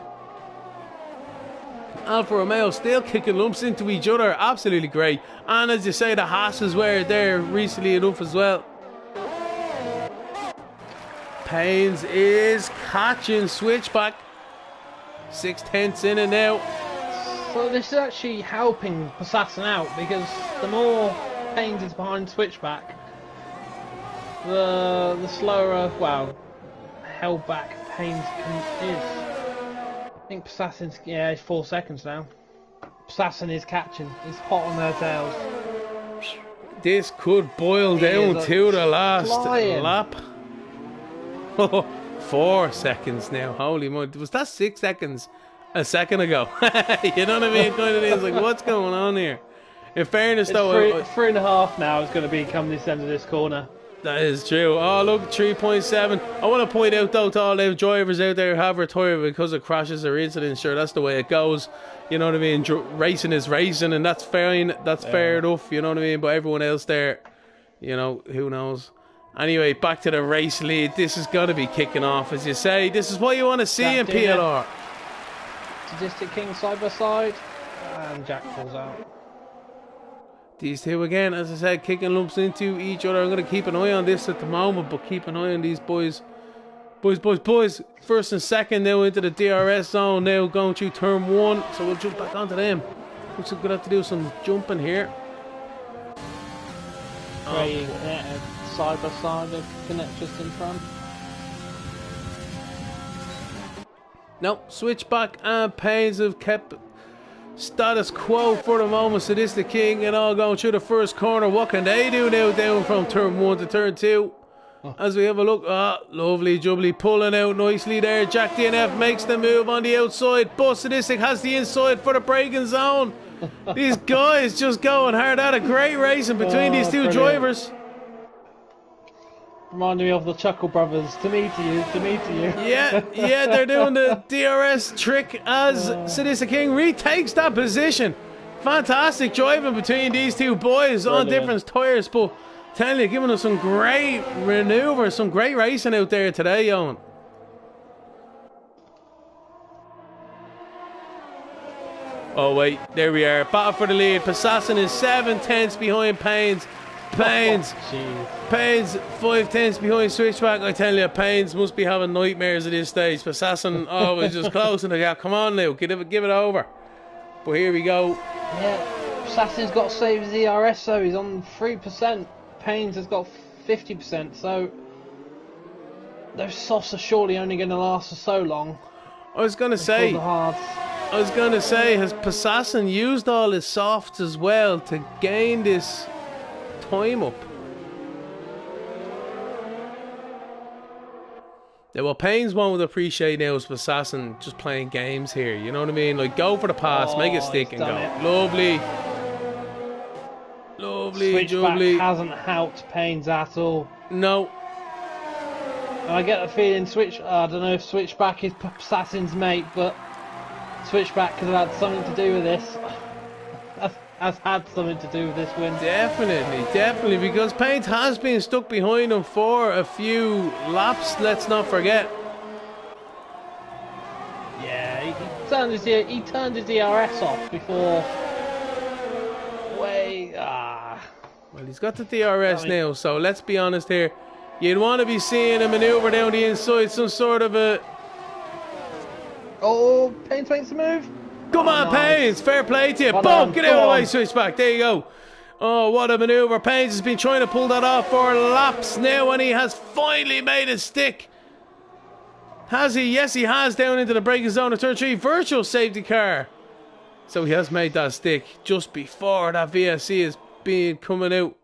Alfa Romeo still kicking lumps into each other. Absolutely great. And as you say, the Haas's were there recently enough as well. Pains is catching switchback. 6/10 in it now. So this is actually helping Passassin out, because the more Pains is behind switchback, the slower, well, held back Pains is. I think Passassin's, yeah, it's 4 seconds now. Passassin is catching. He's hot on their tails. This could boil down to the last lap. 4 seconds now. Holy moly. Was that 6 seconds a second ago? You know what I mean? Kind of thing. It's like, what's going on here? In fairness, it's though, three and a half now is going to be come this end of this corner. That is true. Oh, look, 3.7. I want to point out, though, to all the drivers out there who have retired because of crashes or incidents. Sure, that's the way it goes. You know what I mean? Racing is racing, and that's fine. That's fair enough. You know what I mean? But everyone else there, you know, who knows? Anyway, back to the race lead. This is going to be kicking off, as you say. This is what you want to see in PLR. Sadistic King side by side, and Jack falls out. These two again, as I said, kicking lumps into each other. I'm going to keep an eye on this at the moment, but keep an eye on these boys. Boys. First and second now into the DRS zone. Now going through turn 1, so we'll jump back onto them. Looks like we're going to have to do some jumping here. Side by side, they connect just in front. No, switchback and Pains have kept status quo for the moment. Sadistic King and all going through the first corner. What can they do now down from turn 1 to turn 2? As we have a look, lovely jubbly pulling out nicely there. Jack DNF makes the move on the outside, but Sadistic has the inside for the braking zone. These guys just going hard out. A great racing between these two drivers. Reminding me of the Chuckle Brothers. To me, to you. Yeah, they're doing the DRS trick as Sadistic King retakes that position. Fantastic driving between these two boys on different tyres, but telling you, giving us some great maneuvers, some great racing out there today, Owen. Oh wait, there we are. Battle for the lead. Passassin is 7/10 behind Pains. Pains 5/10 behind switchback. I tell you, Pains must be having nightmares at this stage. Passassin always just closing the gap. Come on now, give it over. But here we go. Yeah, Passassin's got to save his ERS, so he's on 3%. Pains has got 50%, so those softs are surely only going to last for so long. I was going to say, has Passassin used all his softs as well to gain this time up? Yeah, what Pains won't appreciate now is Passassin just playing games here. You know what I mean? Like, go for the pass, make it stick and go. Lovely. Switchback hasn't helped Pains at all. No. And I get the feeling I don't know if Switchback is Passassin's mate, but Switchback has had something to do with this. Has had something to do with this win. Definitely, because Pains has been stuck behind him for a few laps, let's not forget. Yeah, he turned his DRS off before. Well, he's got the DRS now, so let's be honest here. You'd want to be seeing a manoeuvre down the inside, some sort of a... Oh, Pains makes the move. Come on, nice. Pains, fair play to you. Boom, get out of the way, switchback. There you go. Oh, what a manoeuvre. Pains has been trying to pull that off for laps now, and he has finally made it stick. Has he? Yes, he has, down into the braking zone of turn 3. Virtual safety car. So he has made that stick just before that VSC is being coming out.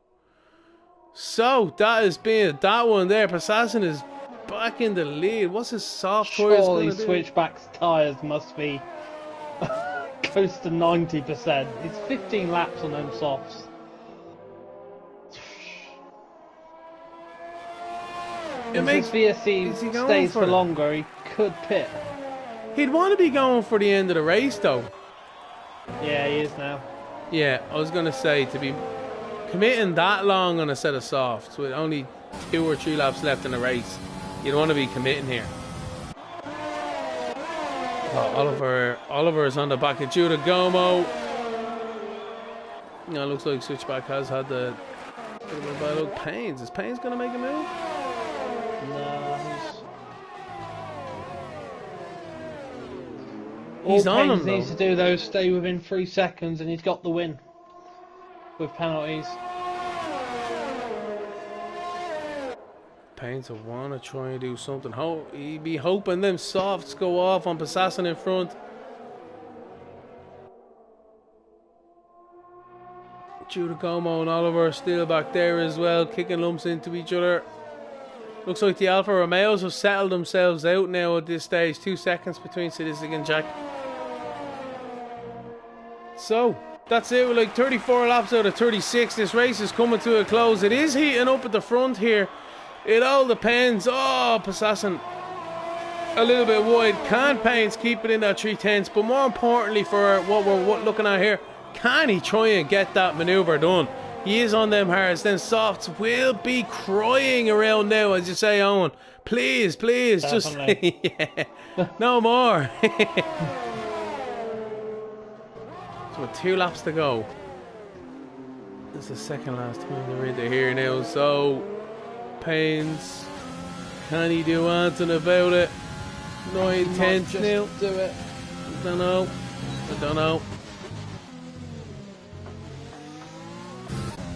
So that has been that one there. Passassin is back in the lead. What's his soft tyres going to do? Switchback's tyres must be close to 90%. It's 15 laps on them softs. If VSC stays for longer, he could pit. He'd want to be going for the end of the race, though. Yeah, he is now. Yeah, I was going to say, to be committing that long on a set of softs with only 2 or 3 laps left in the race, you don't want to be committing here. Oh, Oliver is on the back of Judah Gomo. You know, it looks like Switchback has had the bit of a bad look. Pains. Is Pains going to make a move? No, he's all on Pains him, though. needs to do though, stay within 3 seconds, and he's got the win with penalties. Pains will want to try and do something. He'd be hoping them softs go off on Passassin in front. Judah Gomo and Oliver are still back there as well, kicking lumps into each other. Looks like the Alfa Romeos have settled themselves out now at this stage. 2 seconds between Sadistic and Jack. So, that's it. With like 34 laps out of 36. This race is coming to a close. It is heating up at the front here. It all depends. Oh, Passassin a little bit wide. Can Pains keep it in that 3/10? But more importantly for what we're looking at here, can he try and get that manoeuvre done? He is on them hards. Then softs will be crying around now, as you say, Owen. Please, please, definitely. Just yeah, no more. So with 2 laps to go. This is the second last time they're into here now. So Pains, can he do anything about it? 9/10 now. Do it. I don't know.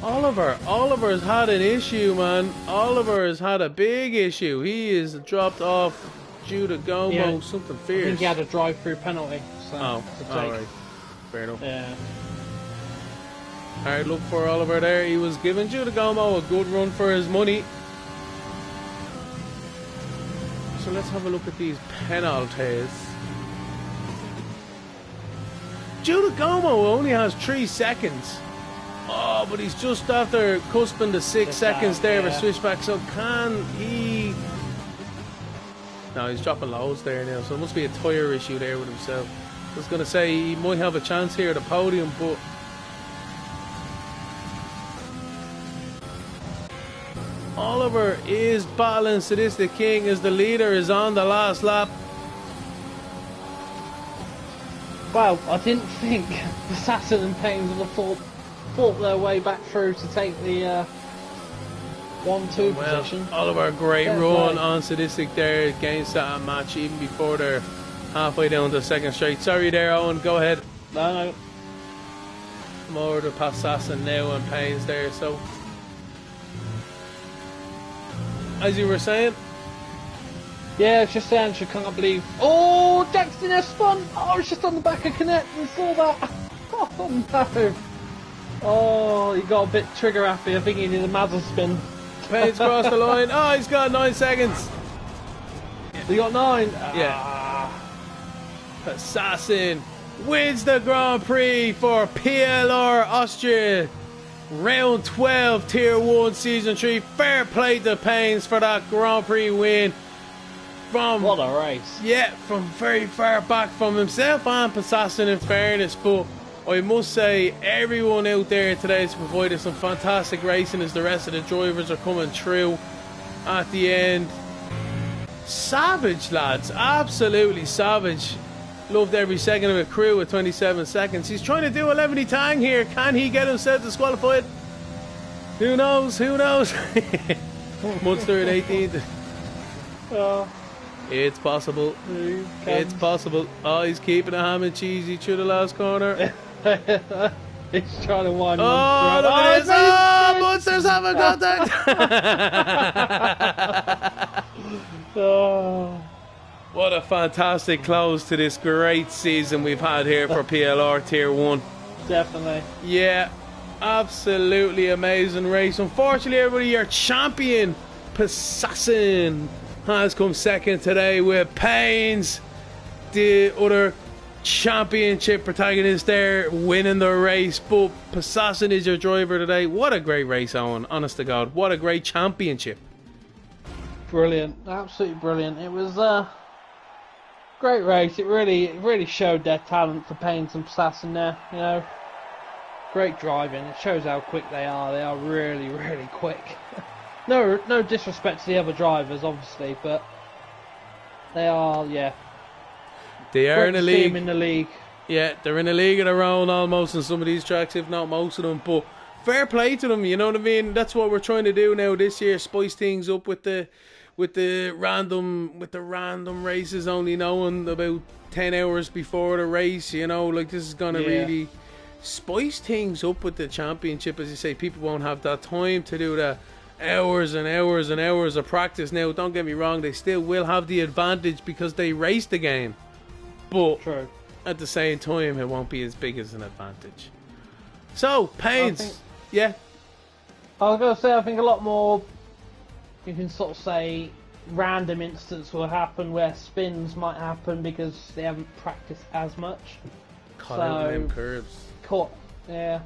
Oliver's had an issue, man. Oliver has had a big issue. He is dropped off Judah Gomo, something fierce. I think he had a drive-through penalty. So alright. Fair enough. Yeah. Hard look for Oliver there. He was giving Judah Gomo a good run for his money. So let's have a look at these penalties. Judah Gomo only has 3 seconds. Oh, but he's just after cusping the 6 seconds there for Switchback. So can he... No, he's dropping loads there now. So it must be a tyre issue there with himself. I was going to say he might have a chance here at the podium, but... Oliver is battling Sadistic King as the leader is on the last lap. Well, I didn't think Assassin and Pains would have fought their way back through to take the 1-2 position. Oliver, great run on Sadistic there against that match even before they're halfway down to the second straight. Sorry there, Owen, go ahead. No. More to pass Assassin now and Pains there, so... As you were saying? Yeah, it's just saying she can't believe. Oh, Jackson has spun! Oh, it's just on the back of Connect and saw that. Oh no! Oh, he got a bit trigger happy. I think he did a Mazda spin. Pains crossed the line. Oh, he's got 9 seconds. He got 9. Yeah. Assassin wins the Grand Prix for PLR Austria. Round 12, Tier 1, Season 3. Fair play to Pains for that Grand Prix win. What a race. Yeah, from very far back from himself and Passassin in fairness. But I must say, everyone out there today has provided some fantastic racing as the rest of the drivers are coming through at the end. Savage, lads. Absolutely savage. Loved every second of it. Crew with 27 seconds. He's trying to do a 11 tang here. Can he get himself disqualified? Who knows? Who knows? Munster at 18th. It's possible. It's possible. Oh, he's keeping a ham and cheesy through the last corner. He's trying to wind Munster. Look at this. Oh, Munster's having contact. Oh. What a fantastic close to this great season we've had here for PLR Tier 1. Definitely. Yeah, absolutely amazing race. Unfortunately, everybody, your champion, Passassin, has come second today with Pains, the other championship protagonist there, winning the race. But Passassin is your driver today. What a great race, Owen. Honest to God, what a great championship. Brilliant. Absolutely brilliant. It was great race. It really showed their talent for Pains and Passassin there, you know. great driving. It shows how quick they are. They are really, really quick. No disrespect to the other drivers, obviously, but they are, yeah. They are in a league. Them in the league. Yeah, they're in a league of their own almost in some of these tracks, if not most of them. But fair play to them, you know what I mean? That's what we're trying to do now this year, spice things up with the random races, only knowing about 10 hours before the race, you know, like this is gonna really spice things up with the championship. As you say, people won't have that time to do the hours and hours and hours of practice. Now, don't get me wrong, they still will have the advantage because they race the game, but true. At the same time, it won't be as big as an advantage. So, Pains, I was going to say, I think a lot more, you can sort of say, random instance will happen where spins might happen because they haven't practiced as much. Caught out in them curves. Yeah.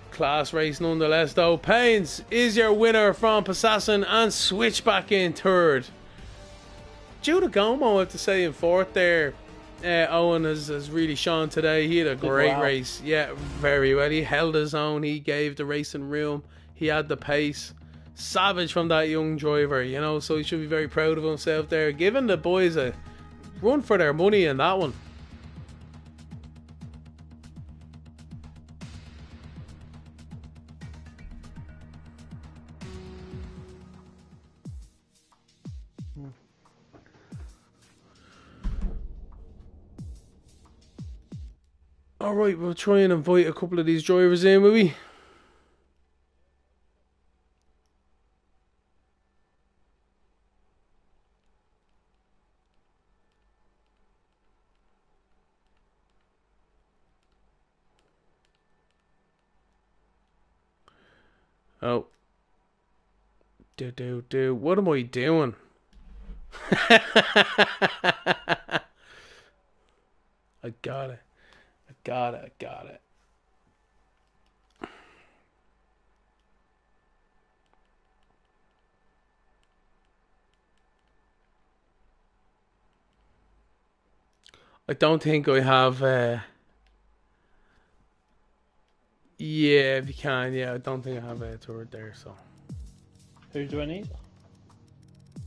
Class race nonetheless, though. Pains is your winner from Passassin and Switchback in third. Judah Gomo, I have to say, in fourth there. Owen has really shone today. He had a great race. Yeah, very well. He held his own. He gave the racing room. He had the pace. Savage from that young driver, you know, so he should be very proud of himself there. Giving the boys a run for their money in that one. Alright, we'll try and invite a couple of these drivers in, will we? Oh. What am I doing? I got it. I don't think I have yeah, if you can, I don't think I have a turret there, so. Who do I need? I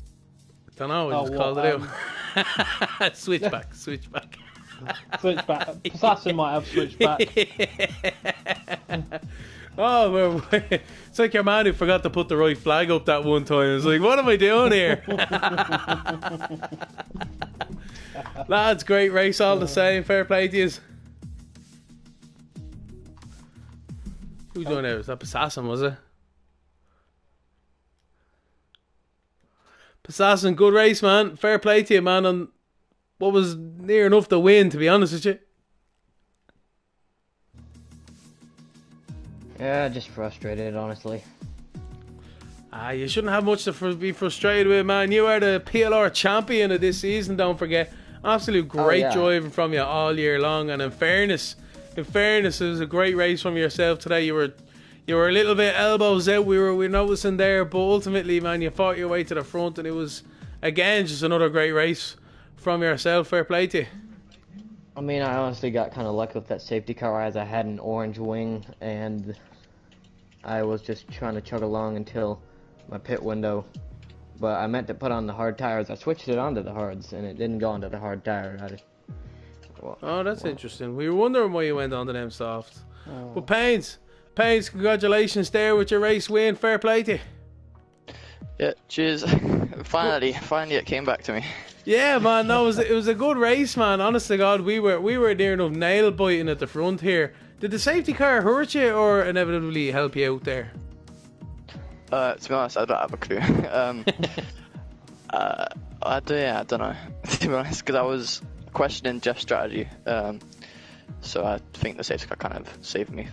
don't know, I just called it out. Switchback. Switchback. Assassin might have switchback. Oh, well, it's like your man who forgot to put the right flag up that one time. It's like, what am I doing here? Lads, great race all the same. Fair play to you. Who's doing it? Was that Passassin, was it? Passassin, good race, man. Fair play to you, man. And what was near enough to win, to be honest with you. Yeah, just frustrated, honestly. You shouldn't have much to be frustrated with, man. You are the PLR champion of this season, don't forget. Absolute great driving from you all year long. And in fairness, it was a great race from yourself today. You were a little bit elbows out. We were noticing there, but ultimately, man, you fought your way to the front, and it was again just another great race from yourself. Fair play to you. I mean, I honestly got kind of lucky with that safety car as I had an orange wing, and I was just trying to chug along until my pit window. But I meant to put on the hard tires. I switched it onto the hards, and it didn't go onto the hard tire. That's interesting. We were wondering why you went onto them soft. But Pains, congratulations there with your race win. Fair play to you. Yeah, cheers. Finally it came back to me. Yeah, man, no, it was a good race, man. Honest to God, we were near enough nail biting at the front here. Did the safety car hurt you or inevitably help you out there? To be honest, I don't have a clue. I don't know. To be honest, because I was questioning Jeff's strategy. So I think the safety car kind of saved me.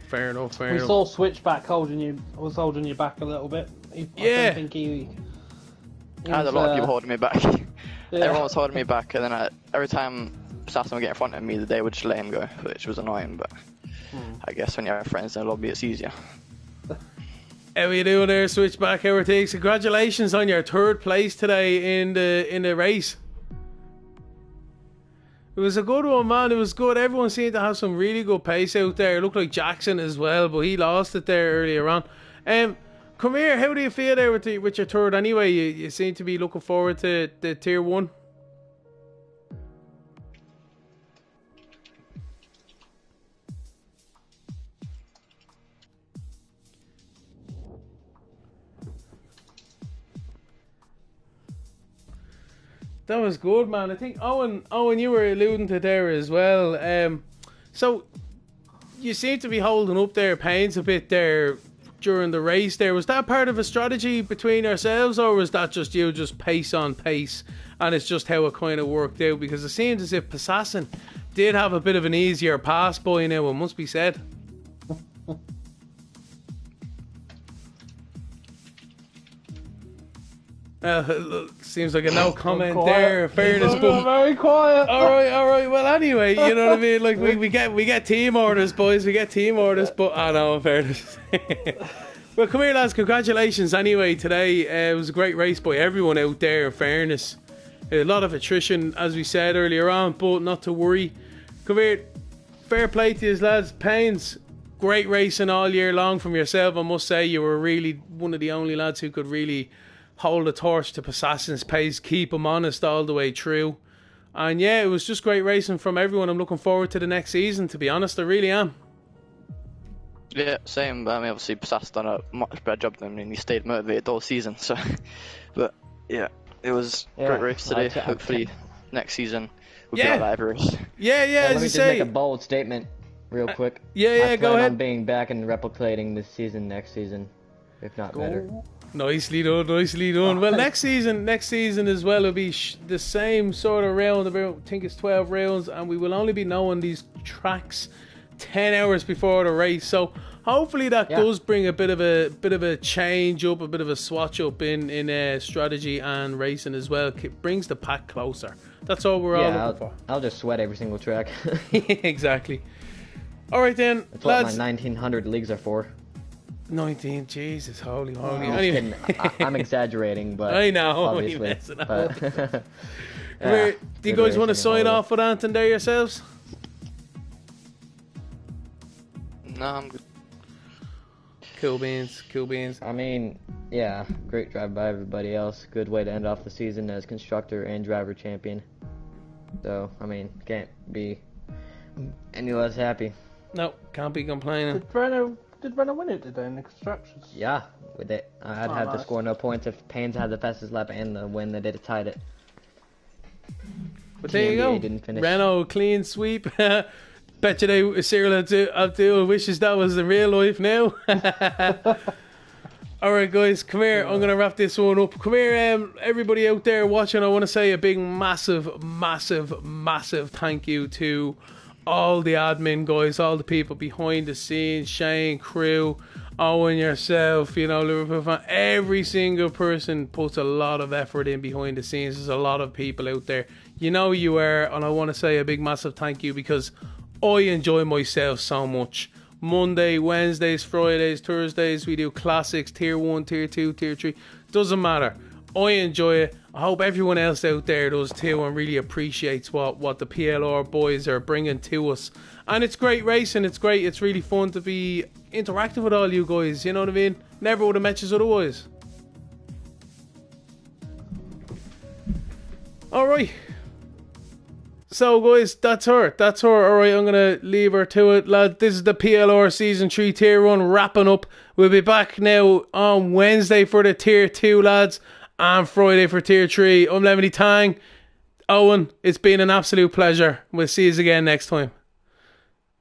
Fair enough. We saw Switchback holding you back a little bit. I don't think he I had a lot of people holding me back. Everyone was holding me back, and then every time Assassin would get in front of me, they would just let him go, which was annoying. But I guess when you have friends in the lobby, it's easier. How are you doing there, Switchback? How are things? Congratulations on your third place today in the race. It was a good one, man. It was good. Everyone seemed to have some really good pace out there. It looked like Jackson as well, but he lost it there earlier on. Come here. How do you feel there with your third anyway? You seem to be looking forward to the Tier 1. That was good, man. I think Owen, you were alluding to there as well. So you seem to be holding up their pains a bit there during the race. There was that part of a strategy between ourselves, or was that just you, just pace on pace, and it's just how it kind of worked out? Because it seemed as if Passassin did have a bit of an easier pass by now. It must be said. Seems like a no comment there. Fairness, but very quiet. All right. Well, anyway, you know what I mean. Like we get team orders, boys. We get team orders. But I know, in fairness. Well, come here, lads. Congratulations. Anyway, today it was a great race by everyone out there. In fairness, a lot of attrition, as we said earlier on, but not to worry. Come here. Fair play to you, lads. Pains. Great racing all year long from yourself. I must say, you were really one of the only lads who could really hold the torch to Passassin's pace, keep him honest all the way through. And yeah, it was just great racing from everyone. I'm looking forward to the next season, to be honest. I really am. Yeah, same. I mean, obviously, Passassin's done a much better job than him, and he stayed motivated all season. So, but yeah, it was a great race today. Hopefully, next season we'll be like that every race. Yeah, Let as me you just say. make a bold statement, real quick. Yeah, go ahead. On being back and replicating this season, next season, if not better. Nicely done. Well, next season as well will be the same sort of round. About, I think it's 12 rounds, and we will only be knowing these tracks 10 hours before the race. So hopefully that does bring a bit of a change up, a bit of a swatch up in strategy and racing as well. It brings the pack closer. That's all we're all looking for. I'll just sweat every single track. Exactly. All right then, that's lads. What my 1900 leagues are for. 19, Jesus, holy. Anyway. I'm exaggerating, but I know. Obviously, do you guys want to sign off with Anton there yourselves? No, I'm good. Cool beans. I mean, yeah, great drive by everybody else. Good way to end off the season as constructor and driver champion. So, I mean, can't be any less happy. No, can't be complaining. Did Renault win it today in the constructors? Yeah, with it. I'd have to score no points if Payne's had the fastest lap and the win that it tied it. But there you go. Didn't finish. Renault clean sweep. Bet you Cyril Abdul wishes that was the real life now. Alright guys, come here. I'm going to wrap this one up. Come here, everybody out there watching. I want to say a big massive thank you to all the admin guys, all the people behind the scenes, Shane, crew, Owen, yourself, Liverpool fan. Every single person puts a lot of effort in behind the scenes. There's a lot of people out there. You are, and I want to say a big massive thank you because I enjoy myself so much. Monday, Wednesdays, Fridays, Thursdays, we do classics, tier 1, tier 2, tier 3. Doesn't matter. I enjoy it. I hope everyone else out there does too and really appreciates what the PLR boys are bringing to us. And it's great racing. It's great. It's really fun to be interactive with all you guys. You know what I mean? Never would have met you otherwise. Alright. So guys, that's her. Alright, I'm going to leave her to it, lad. This is the PLR Season 3 Tier 1 wrapping up. We'll be back now on Wednesday for the Tier 2, lads. And Friday for Tier 3. I'm Lemony Tang. Owen, it's been an absolute pleasure. We'll see you again next time.